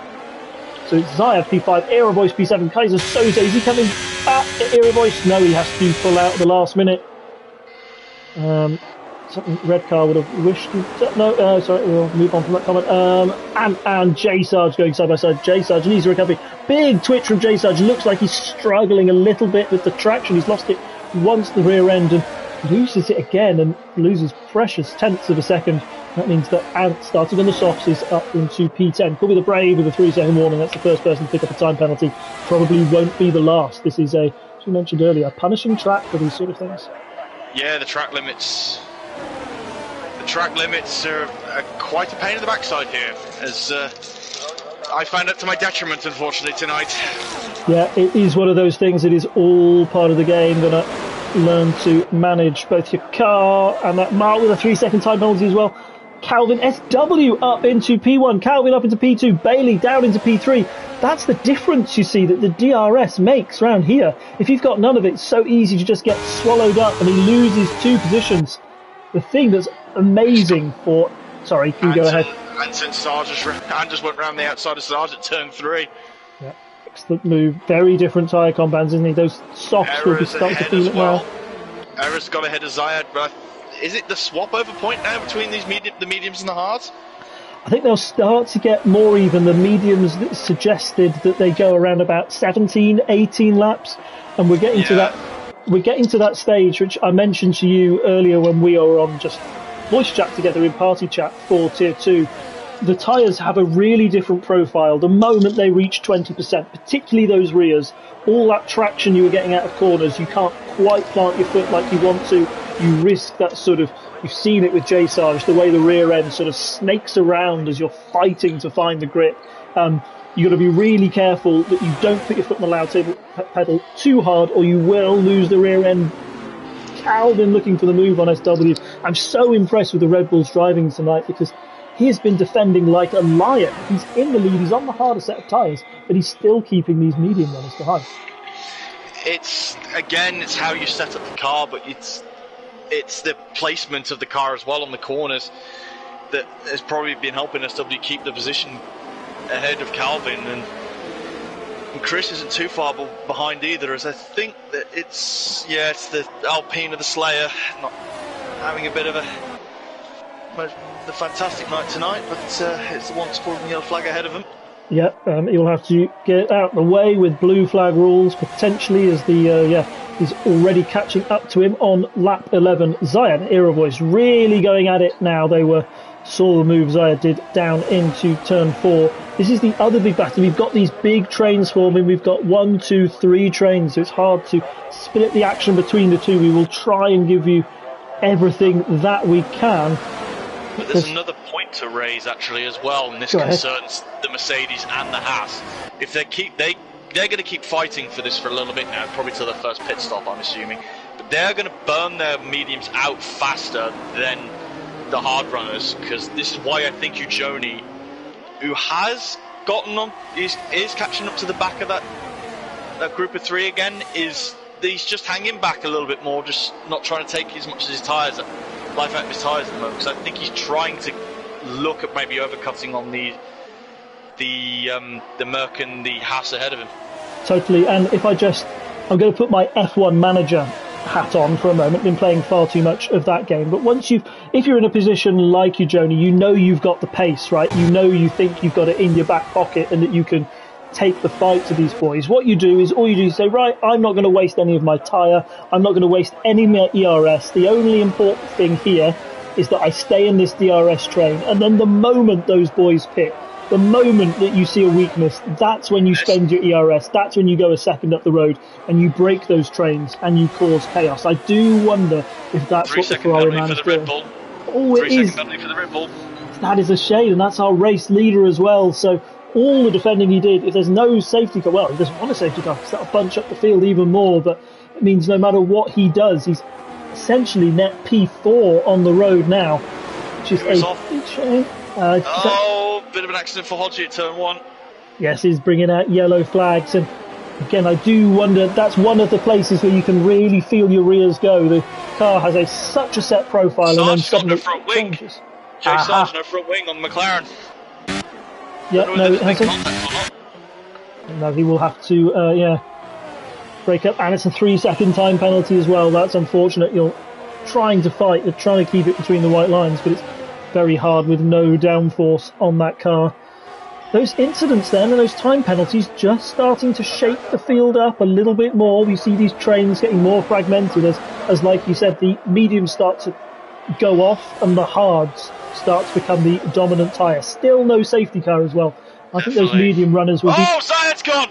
So it's Zaya P5, Aerovoice P7, Kaiser Soze. Is he coming back at Aerovoice? No, he has to pull out at the last minute. something red car would have wished. No, sorry, we'll move on from that comment. And J Sarge going side by side. J Sarge needs a recovery. Big twitch from J Sarge. Looks like he's struggling a little bit with the traction. He's lost it once the rear end and loses it again and loses precious tenths of a second. That means that Ant, starting on the softs, is up into P10. Could be the Brave with a 3-second warning. That's the first person to pick up a time penalty. Probably won't be the last. This is as we mentioned earlier, a punishing track for these sort of things. Yeah, the track limits. The track limits are quite a pain in the backside here, as I found it to my detriment, unfortunately, tonight. Yeah, it is one of those things. It is all part of the game. Gonna learn to manage both your car and that Mark with a 3-second time penalty as well. Calvin SW up into P1, Calvin up into P2, Bailey down into P3. That's the difference, you see, that the DRS makes around here. If you've got none of it, it's so easy to just get swallowed up, and he loses 2 positions. The thing that's amazing for... Sorry, can you go ahead? And since Sarge just went round the outside of Sarge at turn 3. Yeah, excellent move. Very different tyre combines, isn't he? Those softs will be starting to feel it now. Error's got ahead of Zayed, but is it the swap over point now between these the mediums and the hards? I think they'll start to get more even. The mediums that suggested that they go around about 17, 18 laps, and we're getting to that. We're getting to that stage, which I mentioned to you earlier when we were on just voice chat together in party chat for Tier 2. The tyres have a really different profile. The moment they reach 20%, particularly those rears, all that traction you were getting out of corners, you can't quite plant your foot like you want to. You risk that sort of, you've seen it with J Sarge, the way the rear end sort of snakes around as you're fighting to find the grip. You've got to be really careful that you don't put your foot on the loud table pedal too hard, or you will lose the rear end. Calvin looking for the move on SW. I'm so impressed with the Red Bulls driving tonight, because he has been defending like a lion. He's in the lead, he's on the harder set of tyres, but he's still keeping these medium runners behind. It's how you set up the car, but it's the placement of the car as well on the corners that has probably been helping SW keep the position ahead of Calvin, and Chris isn't too far behind either, as I think that it's the Alpine of the Slayer not having a bit of the fantastic night tonight, but it's the one sporting yellow flag ahead of him. Yeah, he'll have to get out of the way with blue flag rules potentially, as he's already catching up to him on lap 11. Zayed Era Voice really going at it now. Saw the move Zayed did down into turn 4. This is the other big battle. We've got these big trains forming. We've got 1, 2, 3 trains, so it's hard to split the action between the two. We will try and give you everything that we can. But there's another point to raise actually as well, and this concerns the Mercedes and the Haas. If they're going to keep fighting for this for a little bit now, probably till their first pit stop, I'm assuming. But they're going to burn their mediums out faster than the hard runners, because this is why I think Ujoni, who has gotten on, is catching up to the back of that group of 3 again, he's just hanging back a little bit more, just not trying to take as much of his tyres, life out of his tyres at the moment, because I think he's trying to look at maybe overcutting on the Merc and the Haas ahead of him. Totally, and I'm going to put my F1 manager hat on for a moment. Been playing far too much of that game, but if you're in a position like you, Joni, you know you've got the pace, right? You think you've got it in your back pocket and that you can take the fight to these boys. What you do is say, right, I'm not going to waste any of my tyre, I'm not going to waste any of my ERS. The only important thing here is that I stay in this DRS train, and then the moment those boys pit, the moment that you see a weakness, that's when you spend your ERS, that's when you go a second up the road and you break those trains and you cause chaos. I do wonder if that's what the Ferrari man is doing. Oh, it is. 3-second penalty for the Red Bull. That is a shame, and that's our race leader as well. So all the defending he did, if there's no safety car, well, he doesn't want a safety car because that'll bunch up the field even more, but it means no matter what he does, he's essentially net P4 on the road now, which is a big shame. Bit of an accident for Hodgie at turn 1. Yes, he's bringing out yellow flags, and again, I do wonder, that's one of the places where you can really feel your rears go. The car has such a set profile, and then suddenly front wing. Changes. Jay Sarge, no front wing on the McLaren. Yeah, no, it hasn't. No, he will have to, break up, and it's a 3-second time penalty as well. That's unfortunate. You'll trying to fight. They're trying to keep it between the white lines, but it's very hard with no downforce on that car. Those incidents then and those time penalties just starting to shake the field up a little bit more. We see these trains getting more fragmented as like you said, the mediums start to go off and the hards start to become the dominant tyre. Still no safety car as well. I think those medium runners will be... Oh, Zayed's gone!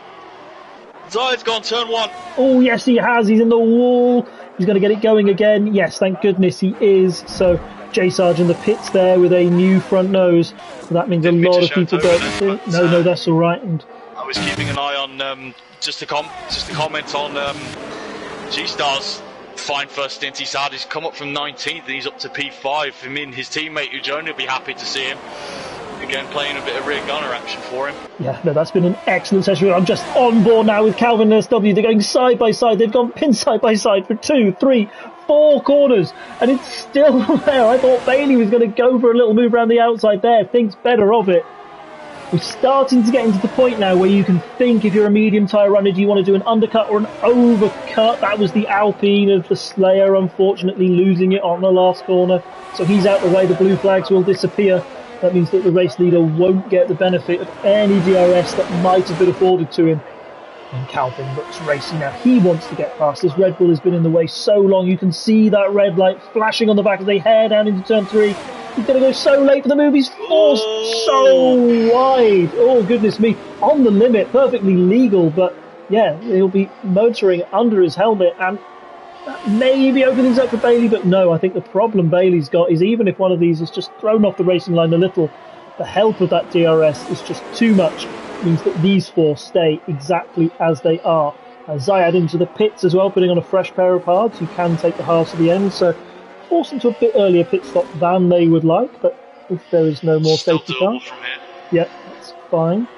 Zayed's gone, turn 1. Oh, yes, he has. He's in the wall. He's going to get it going again. Yes, thank goodness he is. So, J Sarge in the pits there with a new front nose. So that means a lot of people don't... No, that's all right. And I was keeping an eye on, just to comment on G-Star's fine first stint he's had. He's come up from 19th and he's up to P5. I mean, his teammate Ujoni will be happy to see him. Again, playing a bit of rear gunner action for him. Yeah, no, that's been an excellent session. I'm just on board now with Calvin and SW. They're going side by side. They've gone pin side by side for 2, 3, 4 corners, and it's still there. I thought Bailey was going to go for a little move around the outside there. Thinks better of it. We're starting to get into the point now where you can think, if you're a medium tyre runner, do you want to do an undercut or an overcut? That was the Alpine of the Slayer, unfortunately losing it on the last corner. So he's out the way. The blue flags will disappear. That means that the race leader won't get the benefit of any DRS that might have been afforded to him. And Calvin looks racing now. He wants to get past. This Red Bull has been in the way so long. You can see that red light flashing on the back as they head down into turn 3. He's going to go so late for the move. He's forced so wide. Oh, goodness me. On the limit. Perfectly legal. But, yeah, he'll be motoring under his helmet. And that maybe open things up for Bailey, but no, I think the problem Bailey's got is even if one of these is just thrown off the racing line a little, the help of that DRS is just too much. It means that these 4 stay exactly as they are. Zayed into the pits as well, putting on a fresh pair of hards. You can take the hards to the end, so force them to a bit earlier pit stop than they would like, but if there is no more safety car, yeah, that's fine.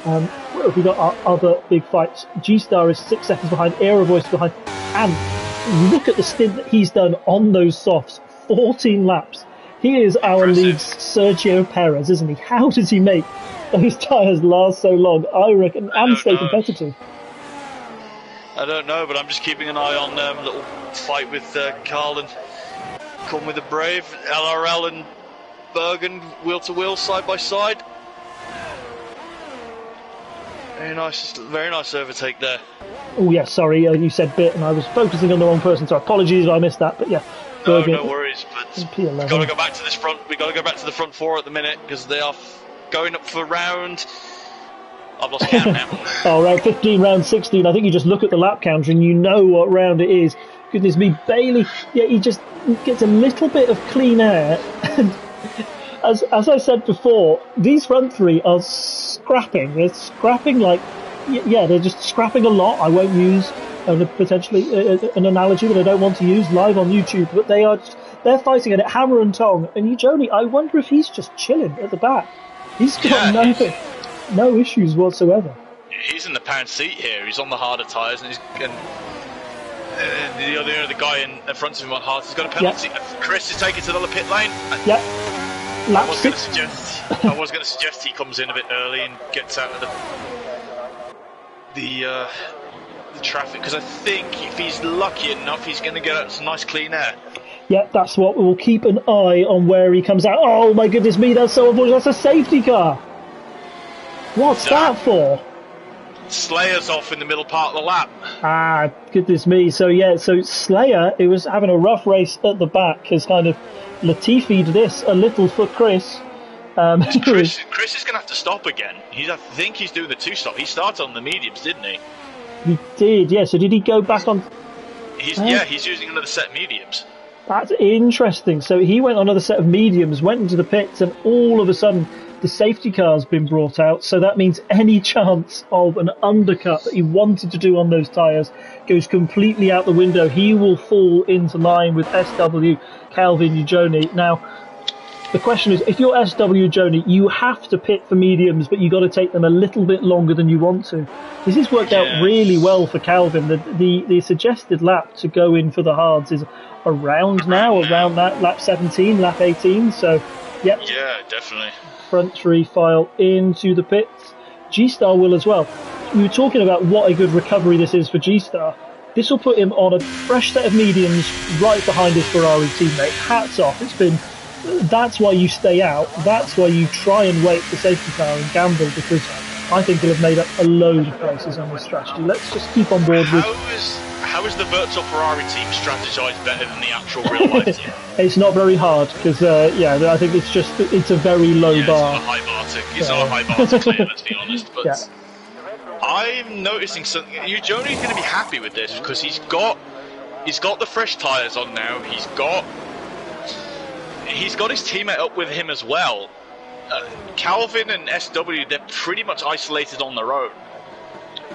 Where have we got our other big fights? G-Star is 6 seconds behind, Aero Voice behind, and look at the stint that he's done on those softs. 14 laps. He is our league's Sergio Perez, isn't he? How does he make those tyres last so long, I reckon, and stay competitive? I don't know, but I'm just keeping an eye on little fight with Carl and Come with the Brave. LRL and Bergen wheel to wheel, side by side. Very nice overtake there. Oh yeah, sorry, you said bit, and I was focusing on the wrong person, so apologies if I missed that. But yeah, Bergen, no worries. But we've got to go back to this front. We've got to go back to the front 4 at the minute because they are going up for round. I've lost count now. Oh, round 15, round 16. I think you just look at the lap counter and you know what round it is. Goodness me, Bailey. Yeah, he just gets a little bit of clean air. And as I said before, these front 3 are scrapping. They're scrapping like, yeah, they're just scrapping a lot. I won't use potentially an analogy that I don't want to use live on YouTube, but they're fighting at it hammer and tong. And Ujoni, I wonder if he's just chilling at the back. He's got no issues whatsoever. He's in the pound seat here. He's on the harder tyres, and the guy in front of him on hards has got a penalty. Yeah. Chris is taken to the pit lane. Yeah. I was going to suggest he comes in a bit early and gets out of the traffic, because I think if he's lucky enough, he's going to get out some nice clean air. Yeah, that's what we'll keep an eye on where he comes out. Oh my goodness me, that's so unfortunate. That's a safety car. What's that for? Slayer's off in the middle part of the lap. Ah, goodness me. So Slayer, it was having a rough race at the back, has kind of Latifi'd this a little for Chris. Chris is going to have to stop again. I think he's doing the 2-stop. He started on the mediums, didn't he? He did, yeah. So did he go back on... He's using another set of mediums. That's interesting. So he went on another set of mediums, went into the pits, and all of a sudden the safety car's been brought out. So that means any chance of an undercut that he wanted to do on those tyres goes completely out the window. He will fall into line with SW, Calvin Ujoni. Now, the question is, if you're SW Ujoni, you have to pit for mediums, but you've got to take them a little bit longer than you want to. This has worked out really well for Calvin. The suggested lap to go in for the hards is around that lap 17, lap 18. So, yep. Yeah, definitely. Front 3 file into the pits. G-Star will as well. We were talking about what a good recovery this is for G-Star. This will put him on a fresh set of mediums right behind his Ferrari teammate. Hats off. That's why you stay out. That's why you try and wait for safety car and gamble, because I think he'll have made up a load of places on this strategy. Let's just keep on board with... How is the virtual Ferrari team strategised better than the actual real life team? It's not very hard, because, I think it's a very low bar. It's not a high bar to clear, let's be honest. But I'm noticing something. Johnny's going to be happy with this, because he's got the fresh tyres on now. He's got his teammate up with him as well. Calvin and SW, they're pretty much isolated on their own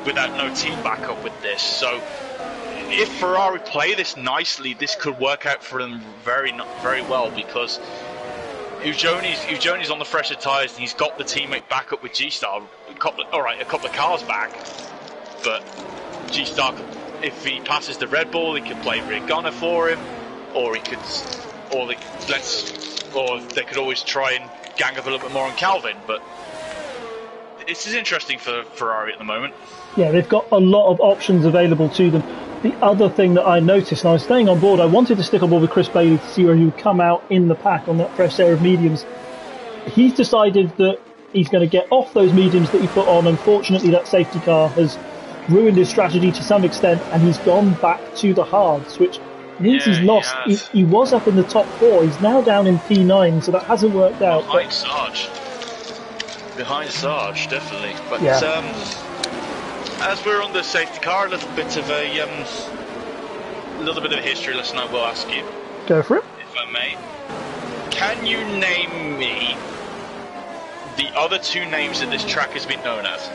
without no team backup with this. So if Ferrari play this nicely, this could work out for them very well, because Ujoni's on the fresher tyres and he's got the teammate backup with G-Star. A couple of cars back, but G-Star, if he passes the Red Bull, he can play rear gunner for him, or they could always try and gang up a little bit more on Calvin. But this is interesting for Ferrari at the moment. Yeah, they've got a lot of options available to them. The other thing that I noticed, and I was staying on board, I wanted to stick on board with Chris Bailey to see where he would come out in the pack on that fresh set of mediums. He's decided that he's going to get off those mediums that he put on. Unfortunately, that safety car has ruined his strategy to some extent, and he's gone back to the hards, which means he's lost. He was up in the top 4. He's now down in P9, so that hasn't worked out. Behind Sarge, definitely. But as we're on the safety car, a little bit of a history lesson I will ask you. Go for it. If I may. Can you name me the other 2 names that this track has been known as?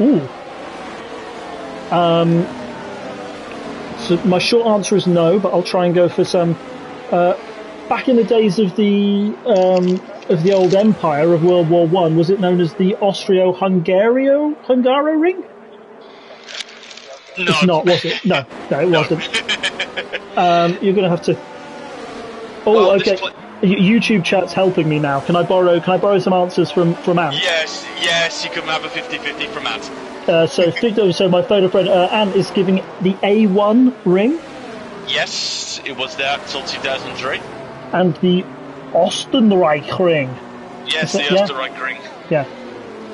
Ooh. So my short answer is no, but I'll try and go for some. Back in the days of the old empire of World War One, was it known as the Austro-Hungaro ring? No. It's not, was it? No, it wasn't. You're going to have to. Oh, okay. YouTube chat's helping me now. Can I borrow some answers from Ant? Yes, you can have a 50-50 from Ant. So my photo friend Ant is giving the A1 ring. Yes, it was there till 2003. And the Österreich ring. Yes, the Österreich ring. Yeah.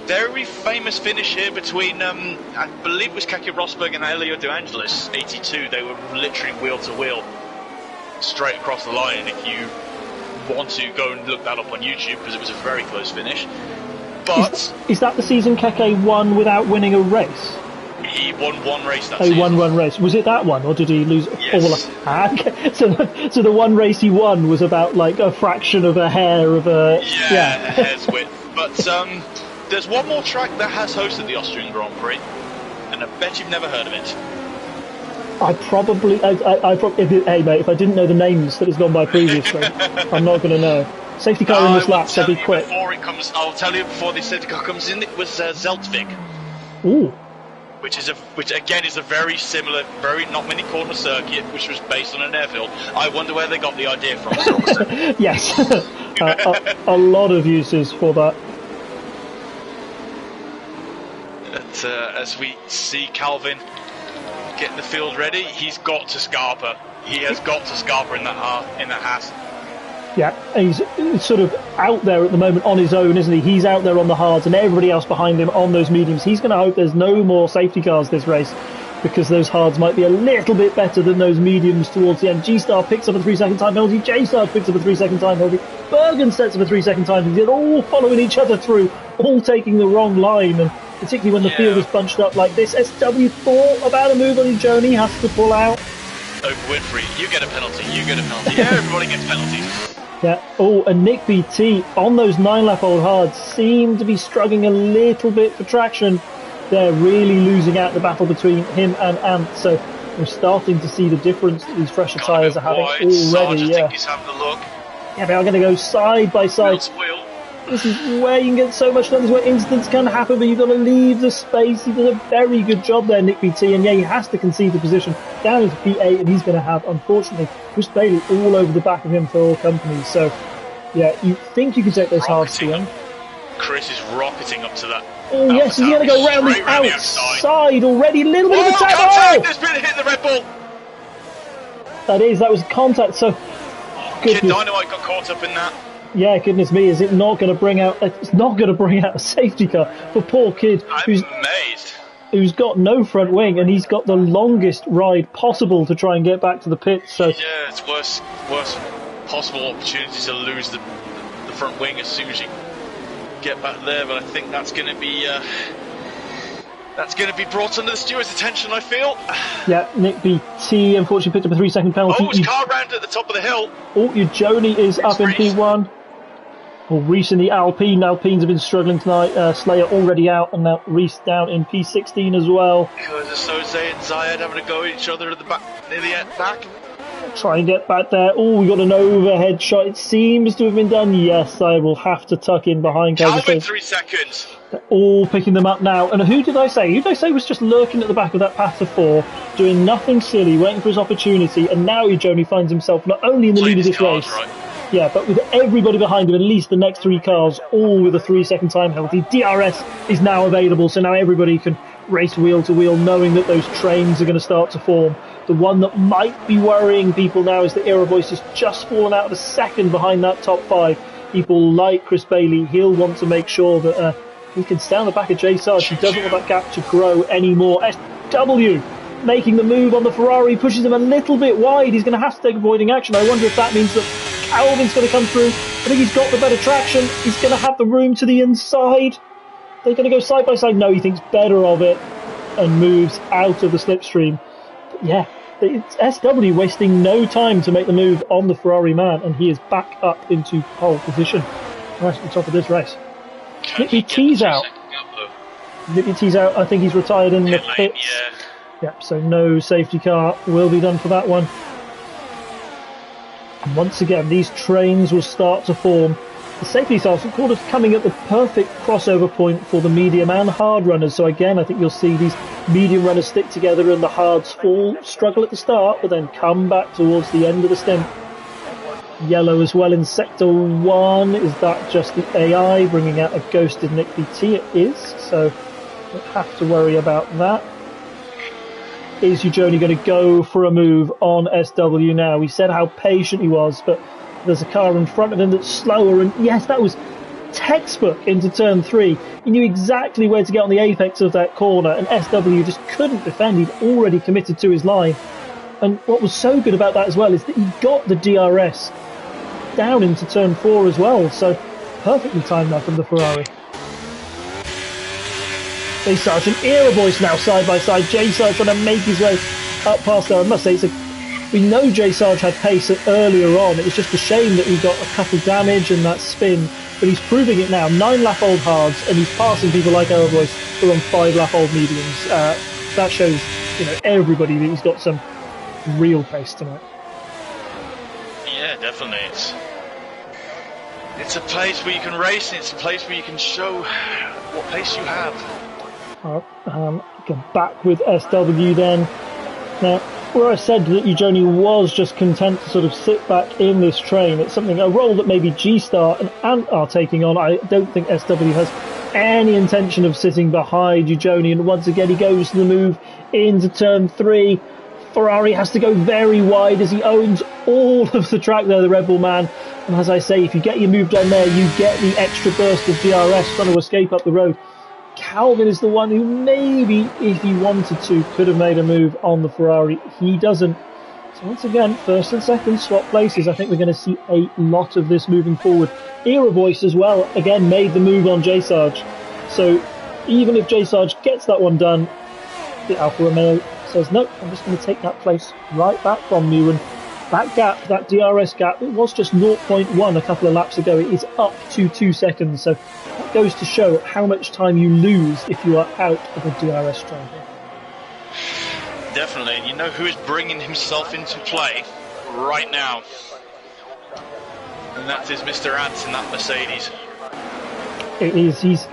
Very famous finish here between, I believe it was Keke Rosberg and Elio De Angelis, 82. They were literally wheel to wheel, straight across the line. If you want to go and look that up on YouTube, because it was a very close finish. But is that the season Keke won without winning a race? He won one race that season. He won one race. Was it that one, or did he lose yes. all? Okay. So the one race he won was about like a fraction of a hair of a... a hair's width. But there's one more track that has hosted the Austrian Grand Prix, and I bet you've never heard of it. I probably... hey, mate, if I didn't know the names that has gone by previously, I'm not going to know. Safety car in this lap, so be quick. I'll tell you before the safety car comes in, it was Zeltvig. Ooh. Which again is a very similar, very not many corner circuit, which was based on an airfield. I wonder where they got the idea from. Yes, a lot of uses for that. As we see Calvin getting the field ready, he's got to Scarpa. He has got to Scarpa in that Haas. Yeah, he's sort of out there at the moment on his own, isn't he? He's out there on the hards and everybody else behind him on those mediums. He's going to hope there's no more safety cars this race, because those hards might be a little bit better than those mediums towards the end. G-Star picks up a 3-second time penalty. J-Star picks up a 3-second time penalty. Bergen sets up a 3-second time penalty. They're all following each other through, all taking the wrong line, and particularly when the field is bunched up like this. SW thought about a move on Johnny, has to pull out. Over Winfrey, you get a penalty, everybody gets penalties. Yeah. Oh, and Nick BT on those 9-lap-old hards seem to be struggling a little bit for traction. They're really losing out the battle between him and Ant. So we're starting to see the difference that these fresher tyres are having already. Sarge, I think he's having a look. Yeah, they are going to go side by side. Wheel to wheel. This is where you can get so much done. This is where incidents can happen, but you've got to leave the space. He did a very good job there, Nick BT, and he has to concede the position down into P8, and he's going to have, unfortunately, Chris Bailey all over the back of him for all companies. So, yeah, you think you can take those halves to him. Chris is rocketing up to that. Oh yes, he's going to go round the outside already. A little bit of attack. Contact! There's been a hit the Red Bull. That was contact. So, Kid Dynamite got caught up in that. Yeah, goodness me, is it not going to bring out? It's not going to bring out a safety car for poor Kid, I'm amazed. Who's got no front wing, and he's got the longest ride possible to try and get back to the pits. So yeah, it's worst possible opportunity to lose the front wing as soon as you get back there. But I think that's going to be brought under the steward's attention, I feel. Yeah, Nick BT unfortunately picked up a 3-second penalty. Oh, it's car round at the top of the hill. Oh, your Joni is up in P1. Well, Reese in the Alpine. Alpines have been struggling tonight. Slayer already out, and now Reese down in P16 as well. Jose and Zayed having a go at each other at the back, near the back. Try and get back there. Oh, we got an overhead shot. It seems to have been done. Yes, Zayed will have to tuck in behind Calvin. 3 seconds. They're all picking them up now. And who did I say? Who did I say was just lurking at the back of that path of 4, doing nothing silly, waiting for his opportunity? And now Joni finds himself not only in the lead of this race. Right. Yeah, but with everybody behind him, at least the next 3 cars, all with a 3-second time penalty. DRS is now available, so now everybody can race wheel to wheel, knowing that those trains are going to start to form. The one that might be worrying people now is that Aero Voice has just fallen out of a second behind that top 5. People like Chris Bailey, he'll want to make sure that he can stay on the back of Jay Sarge. He doesn't want that gap to grow anymore. SW making the move on the Ferrari, pushes him a little bit wide. He's going to have to take avoiding action. I wonder if that means that Calvin's going to come through. I think he's got the better traction. He's going to have the room to the inside. They're going to go side by side. No, he thinks better of it and moves out of the slipstream. But yeah, it's SW wasting no time to make the move on the Ferrari man, and he is back up into pole position right at the top of this race. Nippy T's out. Nippy T's out. I think he's retired in the pits. Yeah. Yep, so no safety car will be done for that one. And once again, these trains will start to form. The safety cars are sort of coming at the perfect crossover point for the medium and hard runners. So again, I think you'll see these medium runners stick together and the hards all struggle at the start, but then come back towards the end of the stint. Yellow as well in Sector 1. Is that just the AI bringing out a ghosted Nick BT? It is, so don't have to worry about that. Is Joni going to go for a move on SW now? We said how patient he was, but there's a car in front of him that's slower, and yes, that was textbook into turn 3. He knew exactly where to get on the apex of that corner, and SW just couldn't defend. He'd already committed to his line. And what was so good about that as well is that he got the DRS down into turn 4 as well, so perfectly timed that from the Ferrari. J Sarge and Aero Voice now side by side. J Sarge trying to make his way up past there. I must say, we know J Sarge had pace earlier on. It was just a shame that he got a couple damage and that spin, but he's proving it now. 9-lap-old hards, and he's passing people like Aero Voice who are on 5-lap-old mediums. That shows, everybody that he's got some real pace tonight. Yeah, definitely. It's a place where you can race, and it's a place where you can show what pace you have. Go back with SW then. Now, where I said that Joni was just content to sort of sit back in this train, it's a role that maybe G-Star and Ant are taking on. I don't think SW has any intention of sitting behind Joni, and once again he goes to the move into turn 3. Ferrari has to go very wide as he owns all of the track there, the Red Bull man. And as I say, if you get your move done there, you get the extra burst of DRS trying to escape up the road. Calvin is the one who maybe, if he wanted to, could have made a move on the Ferrari. He doesn't. So once again, first and second swap places. I think we're going to see a lot of this moving forward. Aero Voice as well, again, made the move on J Sarge. So even if J Sarge gets that one done, the Alfa Romeo says, no, I'm just going to take that place right back from you. And that gap, that DRS gap, it was just 0.1 a couple of laps ago. It is up to 2 seconds. So that goes to show how much time you lose if you are out of a DRS train. Definitely. And you know who is bringing himself into play right now? And that is Mr. Ants in that Mercedes. It is. He's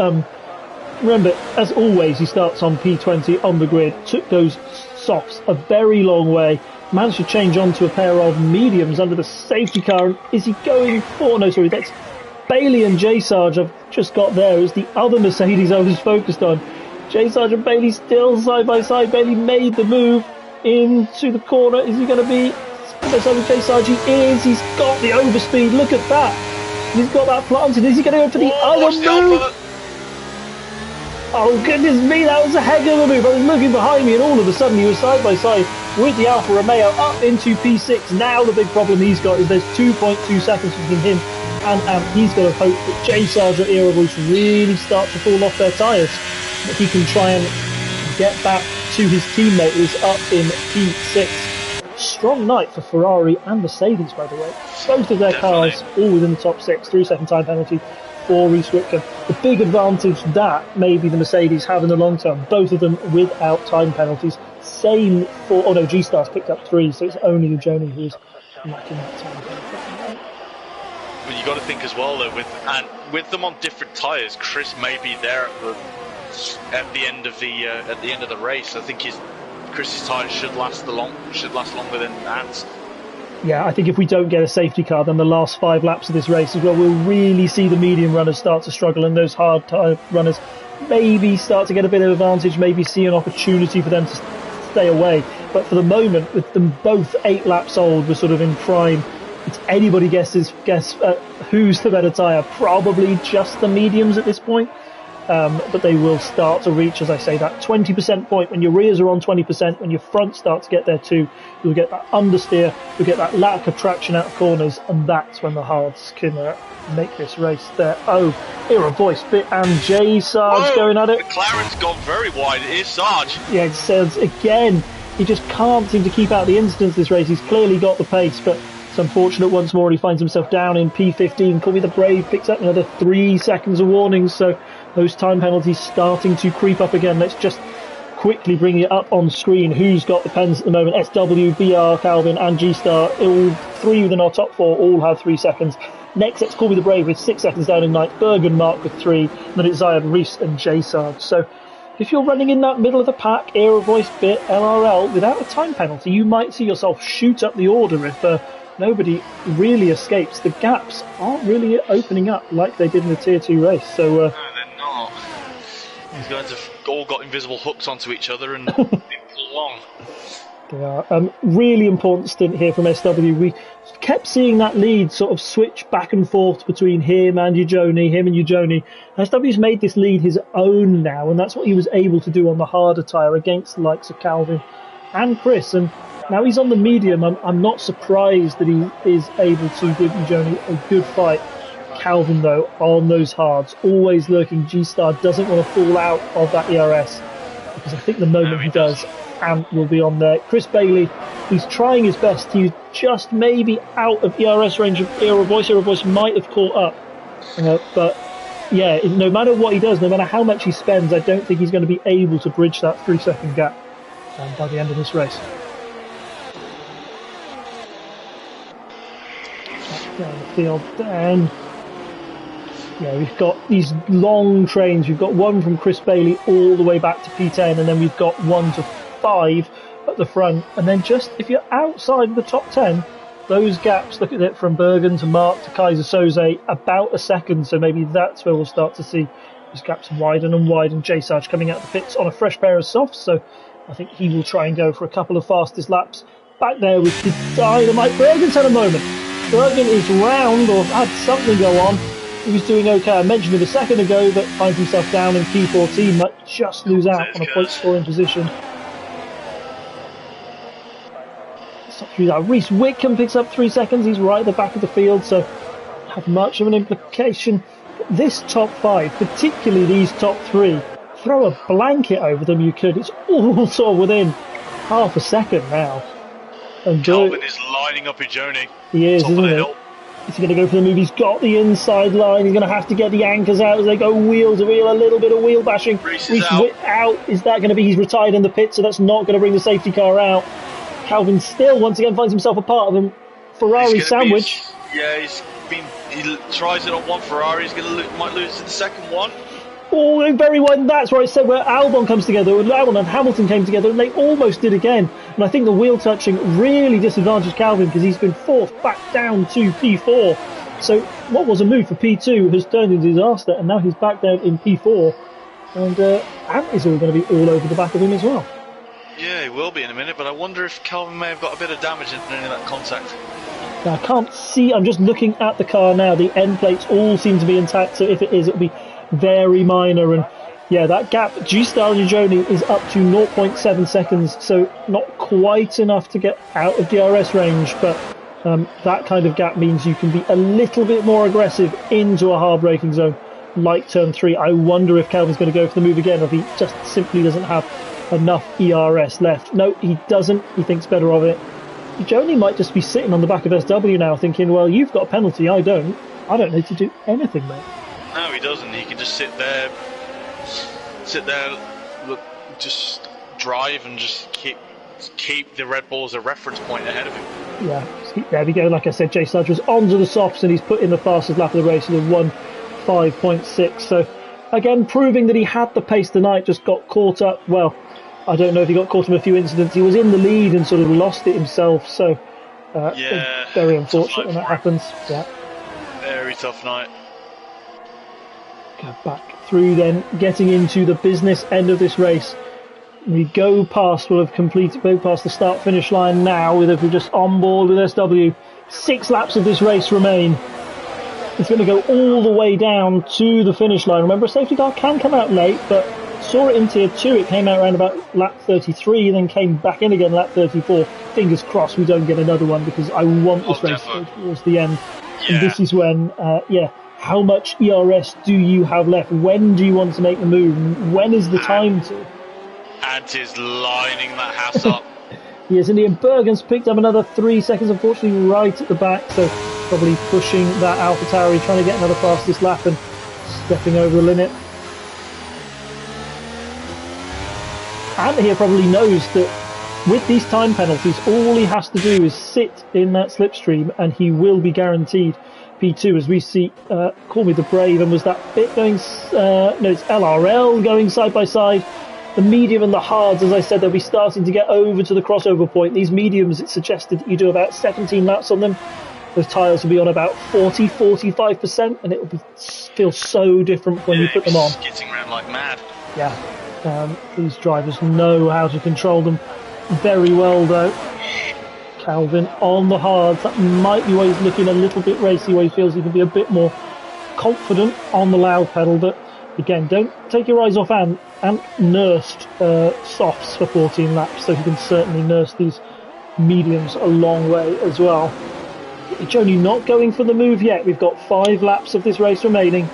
remember, as always, he starts on P20 on the grid, took those softs a very long way, managed to change onto a pair of mediums under the safety car. And is he going for? No, sorry, that's Bailey and J Sarge have just got there. It's the other Mercedes I was focused on. J Sarge and Bailey still side by side. Bailey made the move into the corner. Is he going to be J Sarge? He is. He's got the overspeed. Look at that. He's got that planted. Is he going to go for the other move? Oh goodness me, that was a heck of a move. I was looking behind me and all of a sudden he was side by side with the Alfa Romeo up into P6. Now the big problem he's got is there's 2.2 seconds between him and he's got to hope that J Sarge and Aero Voice really start to fall off their tyres. That he can try and get back to his teammate who's up in P6. Strong night for Ferrari and Mercedes, by the way. Both of their cars all within the top 6, 3-second time penalty for Reese Whitcomb. The big advantage that maybe the Mercedes have in the long term, both of them without time penalties. Same for, oh no, G-Star's picked up 3, so it's only Ujoni who's lacking that time penalty. Well, you got to think as well though, with them on different tyres, Chris may be there at the end of the race. I think Chris's tyres should last longer than Ant's. Yeah, I think if we don't get a safety car, then the last 5 laps of this race as well, we'll really see the medium runners start to struggle, and those hard tyre runners maybe start to get a bit of advantage, maybe see an opportunity for them to stay away. But for the moment, with them both 8 laps old, we're sort of in prime. It's anybody guess who's the better tyre. Probably just the mediums at this point. But they will start to reach, as I say, that 20% point. When your rears are on 20%, when your front start to get there too, you'll get that understeer, you'll get that lack of traction out of corners, and that's when the hards can make this race there. Oh, Aero Voice Bit and J Sarge going at it. McLaren's gone very wide. It is Sarge. Yeah, it says again, he just can't seem to keep out the incidents this race. He's clearly got the pace, but it's unfortunate once more he finds himself down in P15. Call Me the Brave picks up another 3 seconds of warning, so those time penalties starting to creep up again. Let's just quickly bring it up on screen. Who's got the pens at the moment? SW, BR, Calvin and G-Star, all 3 within our top 4, all have 3 seconds. Next, let's Call Me the Brave with 6 seconds down in ninth. Bergen Mark with 3. And then it's Zion, Reese and J Sarge. So if you're running in that middle of the pack, Aero Voice Bit, LRL, without a time penalty, you might see yourself shoot up the order if nobody really escapes. The gaps aren't really opening up like they did in the Tier 2 race. So no, they're not. These guys have all got invisible hooks onto each other and they pull along. They are. Really important stint here from SW. We kept seeing that lead sort of switch back and forth between him and Ujoni. SW's made this lead his own now, and that's what he was able to do on the harder tyre against the likes of Calvin and Chris. And now he's on the medium. I'm not surprised that he is able to give Ujoni a good fight. Calvin, though, on those hards, always lurking. G-Star doesn't want to fall out of that ERS, because I think the moment he does, Ant will be on there. Chris Bailey, he's trying his best. He's just maybe out of ERS range of Aero Voice. Aero Voice might have caught up. But yeah, no matter what he does, no matter how much he spends, I don't think he's going to be able to bridge that 3-second gap by the end of this race. Down the field then. Yeah, we've got these long trains. We've got one from Chris Bailey all the way back to P10, and then we've got 1 to 5 at the front. And then just, if you're outside the top 10, those gaps, look at it, from Bergen to Mark to Kaiser Soze, about a second. So maybe that's where we'll start to see those gaps widen and widen. J Sarge coming out the pits on a fresh pair of softs, so I think he will try and go for a couple of fastest laps. Back there with the dynamite. Bergen's had a moment. Bergen is round, or had something go on. He was doing okay. I mentioned it a second ago that finds himself down in P14, might just lose out on a point scoring position. Reese Whitcomb picks up 3 seconds. He's right at the back of the field, so have much of an implication. This top 5, particularly these top 3, throw a blanket over them you could. It's all sort of within half a second now. And Calvin is lining up Ujoni. He is, isn't he? Is he going to go for the move? He's got the inside line. He's going to have to get the anchors out as they go wheel to wheel. A little bit of wheel bashing. Reese out. Is that going to be? He's retired in the pit, so that's not going to bring the safety car out. Calvin still once again finds himself a part of them. Ferrari sandwich. He tries it on one Ferrari. He's going to might lose the second one. Oh, very wide. That's where I said where Albon comes together. Albon and Hamilton came together, and they almost did again. And I think the wheel touching really disadvantaged Calvin, because he's been forced back down to P4. So what was a move for P2 has turned into disaster, and now he's back down in P4, and Ant is all going to be all over the back of him as well. Yeah, he will be in a minute, but I wonder if Calvin may have got a bit of damage in any of that contact. Now, I can't see, I'm just looking at the car now, the end plates all seem to be intact, so if it is, it'll be very minor, and yeah, that gap, G-Star and Joni is up to 0.7 seconds, so not quite enough to get out of DRS range, but that kind of gap means you can be a little bit more aggressive into a hard braking zone, like turn 3. I wonder if Calvin's going to go for the move again, or if he just simply doesn't have enough ERS left. No, he doesn't, he thinks better of it. Joni might just be sitting on the back of SW now thinking, well, you've got a penalty, I don't need to do anything, mate. No, he doesn't. He can just sit there, look, just drive and just keep the Red Bull as a reference point ahead of him. Yeah, there we go. Like I said, Jay Sludge was onto the softs and he's put in the fastest lap of the race with a 1:5.6. So, again, proving that he had the pace tonight, just got caught up. Well, I don't know if he got caught in a few incidents. He was in the lead and sort of lost it himself. So, very unfortunate when that happens. Yeah. Very tough night. Go back through then, getting into the business end of this race. We go past the start finish line now, if we're just on board with SW. 6 laps of this race remain. It's going to go all the way down to the finish line. Remember, a safety car can come out late, but saw it in tier 2. It came out around about lap 33, then came back in again lap 34. Fingers crossed we don't get another one, because I want this race to go towards the end. Yeah. And this is when, how much ERS do you have left? When do you want to make the move? When is the time to? Ant is lining that house up. Yes, and Ian Bergen's picked up another 3 seconds, unfortunately, right at the back, so probably pushing that AlphaTauri, trying to get another fastest lap and stepping over the limit. Ant here probably knows that with these time penalties, all he has to do is sit in that slipstream and he will be guaranteed P2, as we see, Call Me the Brave, and was that bit going, no, it's LRL going side by side. The medium and the hards, as I said, they'll be starting to get over to the crossover point. These mediums, it's suggested that you do about 17 laps on them. Those tyres will be on about 40-45%, and it will feel so different when you put them on. Skidding around like mad. Yeah, these drivers know how to control them very well, though. Calvin on the hards, that might be why he's looking a little bit racy, where he feels he can be a bit more confident on the loud pedal, but again, don't take your eyes off Ant. Ant nursed softs for 14 laps, so he can certainly nurse these mediums a long way as well. It's only not going for the move yet. We've got 5 laps of this race remaining,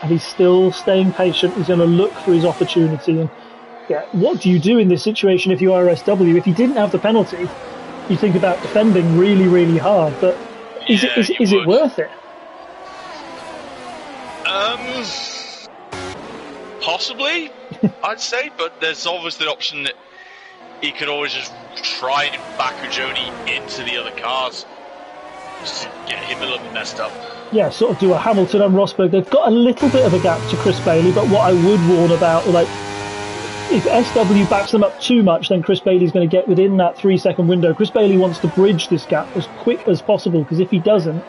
and he's still staying patient. He's going to look for his opportunity. And yeah, what do you do in this situation if you are SW? If you didn't have the penalty, you think about defending really, really hard, but is it worth it? Possibly, I'd say, but there's always the option that he could always just try and back Joni into the other cars, just to get him a little bit messed up. Yeah, sort of do a Hamilton and Rosberg. They've got a little bit of a gap to Chris Bailey, but what I would warn about, like, if SW backs them up too much, then Chris Bailey's going to get within that 3-second window. Chris Bailey wants to bridge this gap as quick as possible, because if he doesn't,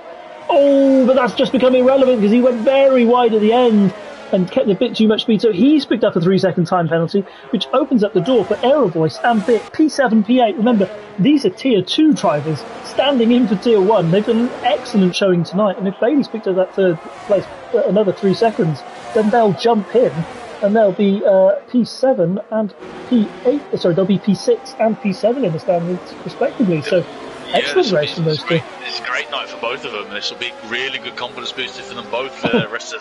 but that's just become irrelevant, because he went very wide at the end and kept a bit too much speed, so he's picked up a 3-second time penalty, which opens up the door for Aero Voice and Bit, P7, P8. Remember, these are Tier 2 drivers standing in for Tier 1. They've done an excellent showing tonight, and if Bailey's picked up that third place, another 3 seconds, then they'll jump in, and they'll be P7 and P8, sorry, they'll be P6 and P7 in the standings, respectively, so excellent race from those two. It's a great night for both of them. This will be really good confidence booster for them both for the rest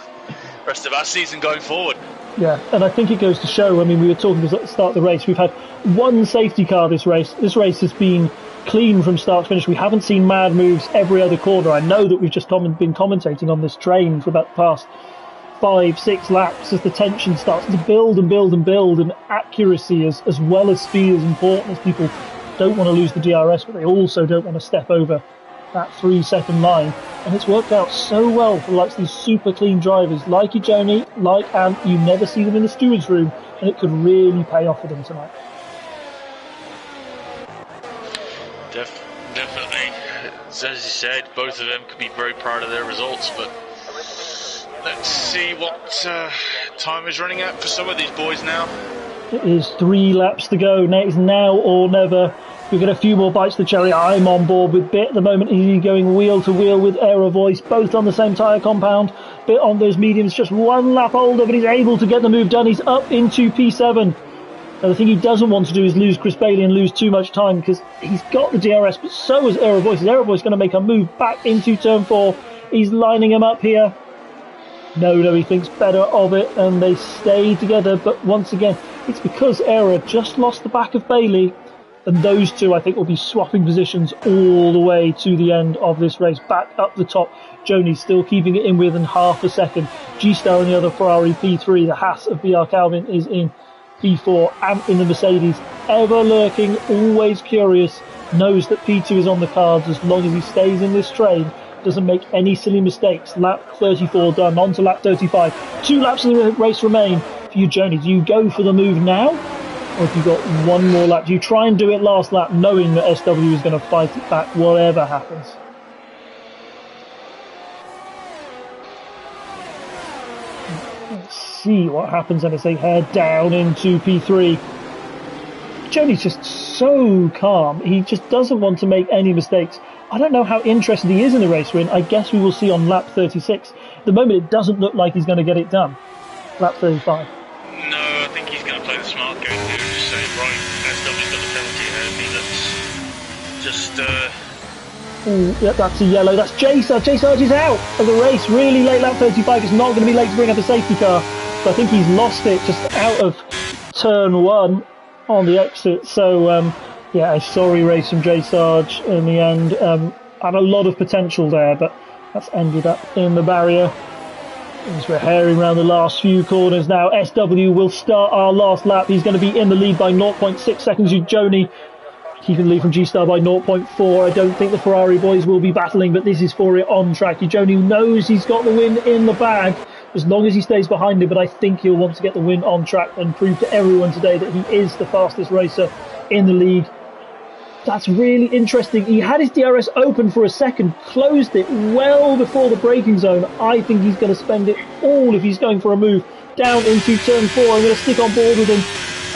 of our season going forward. Yeah, and I think it goes to show, I mean, we were talking at the start of the race, we've had one safety car this race. This race has been clean from start to finish. We haven't seen mad moves every other corner. I know that we've just been commentating on this train for about the past 5-6 laps as the tension starts to build and build and build, and accuracy as well as speed is important, as people don't want to lose the DRS, but they also don't want to step over that 3-second line. And it's worked out so well for like these super clean drivers like Joni, like Ant. You never see them in the stewards room, and it could really pay off for them tonight. Definitely. So as you said, both of them could be very proud of their results, but let's see what time is running out for some of these boys now. It is 3 laps to go. It's now or never. We get a few more bites to the cherry. I'm on board with Bit at the moment. He's going wheel to wheel with Aero Voice, both on the same tyre compound. Bit on those mediums, just 1 lap older, but he's able to get the move done. He's up into P7. And the thing he doesn't want to do is lose Chris Bailey and lose too much time, because he's got the DRS, but so is Aero Voice. Aero Voice going to make a move back into turn 4. He's lining him up here. No, he thinks better of it, and they stay together. But once again, it's because Aero just lost the back of Bailey, and those two, I think, will be swapping positions all the way to the end of this race. Back up the top, Joni's still keeping it in within half a second. G-Star and the other Ferrari P3, the Haas of BR Calvin is in P4 and in the Mercedes. Ever lurking, always curious, knows that P2 is on the cards as long as he stays in this train. Doesn't make any silly mistakes. Lap 34 done, on to lap 35. 2 laps of the race remain for you, Joni. Do you go for the move now, or have you got 1 more lap? Do you try and do it last lap, knowing that SW is going to fight it back, whatever happens? Let's see what happens as they head down into P3. Joni's just so calm. He just doesn't want to make any mistakes. I don't know how interested he is in the race win. I guess we will see on lap 36. At the moment, it doesn't look like he's going to get it done. Lap 35. No, I think he's going to play the smart game here and just say, right, SW's got the penalty ahead of me, let's just... Ooh, yeah, that's a yellow. That's J-Sarge. J-Sarge is out of the race. Really late, lap 35. It's not going to be late to bring up a safety car. So I think he's lost it just out of turn 1 on the exit. So, yeah, a sorry race from J-Sarge in the end. Had a lot of potential there, but that's ended up in the barrier. As we're herring around the last few corners now, SW will start our last lap. He's going to be in the lead by 0.6 seconds. Joni keeping the lead from G-Star by 0.4. I don't think the Ferrari boys will be battling, but this is for it on track. Joni knows he's got the win in the bag as long as he stays behind him, but I think he'll want to get the win on track and prove to everyone today that he is the fastest racer in the league. That's really interesting. He had his DRS open for a second, closed it well before the braking zone. I think he's going to spend it all if he's going for a move down into turn 4. I'm going to stick on board with him.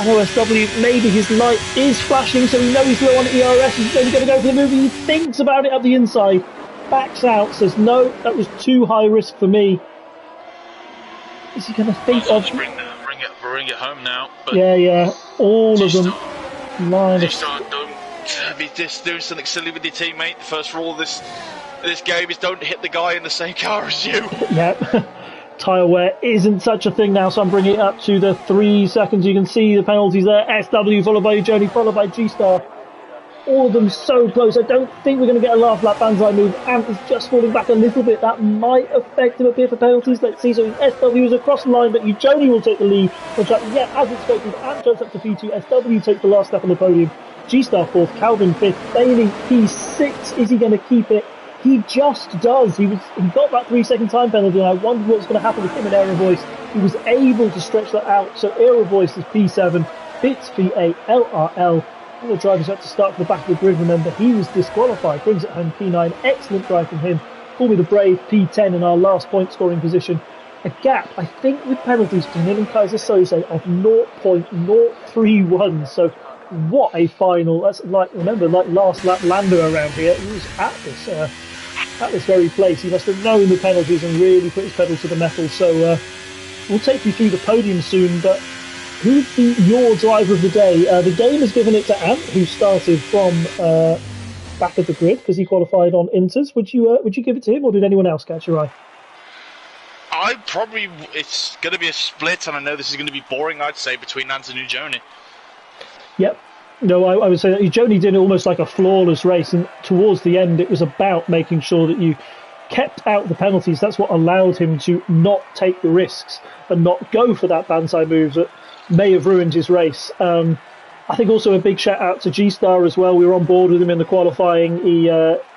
I know SW, maybe his light is flashing, so we know he's low on ERS. He's only going to go for the move. He thinks about it up the inside, backs out, says, no, that was too high risk for me. Is he going to think of... Bring it home now. But yeah, all of them. Don't be just doing something silly with your teammate. The first rule of this game is don't hit the guy in the same car as you. Yep. Tyre wear isn't such a thing now, so I'm bringing it up to the 3 seconds. You can see the penalties there. SW followed by Joni, followed by G-Star. All of them so close. I don't think we're going to get a last lap Banzai move. Ant is just falling back a little bit. That might affect him a bit for penalties. Let's see. So SW is across the line, but Joni will take the lead. Yeah, as expected, Ant jumps up to P2. SW takes the last step on the podium. G-Star 4th, Calvin 5th, Bailey P6. Is he going to keep it? He just does. He got that 3 second time penalty, and I wondered what was going to happen with him and Aero Voice. He was able to stretch that out. So Aero Voice is P7, Bits P8, LRL. All the drivers had to start from the back of the grid. Remember, he was disqualified. Brings it home P9. Excellent drive from him. Call me the brave P10 in our last point scoring position. A gap, I think, with penalties between him and Kaiser Soze of 0.031. So what a final. That's like, remember, like last lap Lando around here. He was at this very place. He must have known the penalties and really put his pedal to the metal. So we'll take you through the podium soon, but who'd be your driver of the day? The game has given it to Ant, who started from back of the grid because he qualified on Inters. Would you give it to him, or did anyone else catch your eye? It's going to be a split, and I know this is going to be boring, I'd say, between Ant and Joni. Yep. No, I would say that Joni did almost like a flawless race, and towards the end it was about making sure that you kept out the penalties. That's what allowed him to not take the risks and not go for that Banzai move that may have ruined his race. I think also a big shout out to G-Star as well. We were on board with him in the qualifying. He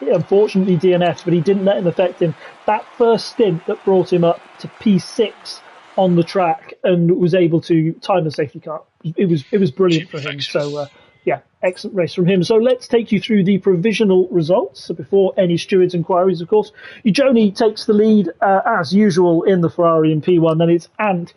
unfortunately DNF'd, but he didn't let him affect him. That first stint that brought him up to P6 on the track and was able to time the safety car. It was brilliant for him. So Yeah, excellent race from him. So let's take you through the provisional results. So before any stewards' inquiries, of course, Ujoni takes the lead as usual in the Ferrari in P1. Then it's Ant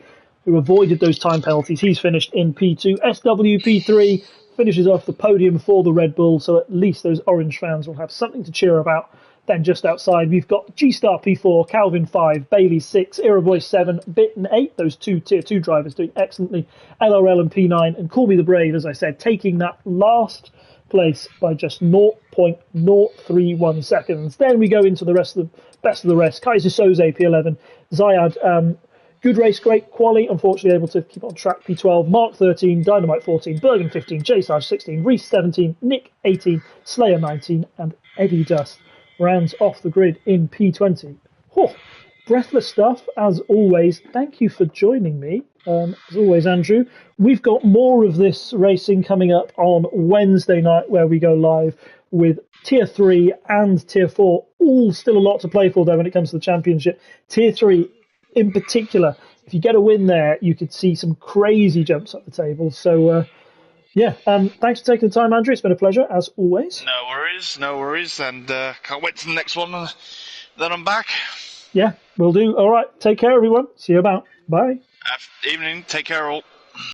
who avoided those time penalties. He's finished in P2. SWP3 finishes off the podium for the Red Bull, so at least those orange fans will have something to cheer about. Then just outside, we've got G-Star P4, Calvin 5, Bailey 6, Iraboy 7, Bitten 8, those two Tier 2 drivers doing excellently, LRL and P9, and Call Me the Brave, as I said, taking that last place by just 0.031 seconds. Then we go into the rest of the best of the rest. Kaiser Soze P11, Zayad, good race, great quali, unfortunately able to keep on track, P12, Mark 13, Dynamite 14, Bergen 15, J Sarge 16, Reese 17, Nick 18, Slayer 19, and Eddie Dust rounds off the grid in P20. Oh, breathless stuff, as always. Thank you for joining me. As always, Andrew, we've got more of this racing coming up on Wednesday night, where we go live with Tier 3 and Tier 4. All still a lot to play for, though, when it comes to the championship. Tier 3 in particular, if you get a win there, you could see some crazy jumps up the table. So, thanks for taking the time, Andrew. It's been a pleasure, as always. No worries, and can't wait to the next one. Then I'm back. Yeah, will do. All right, take care, everyone. See you about. Bye. Evening, take care all.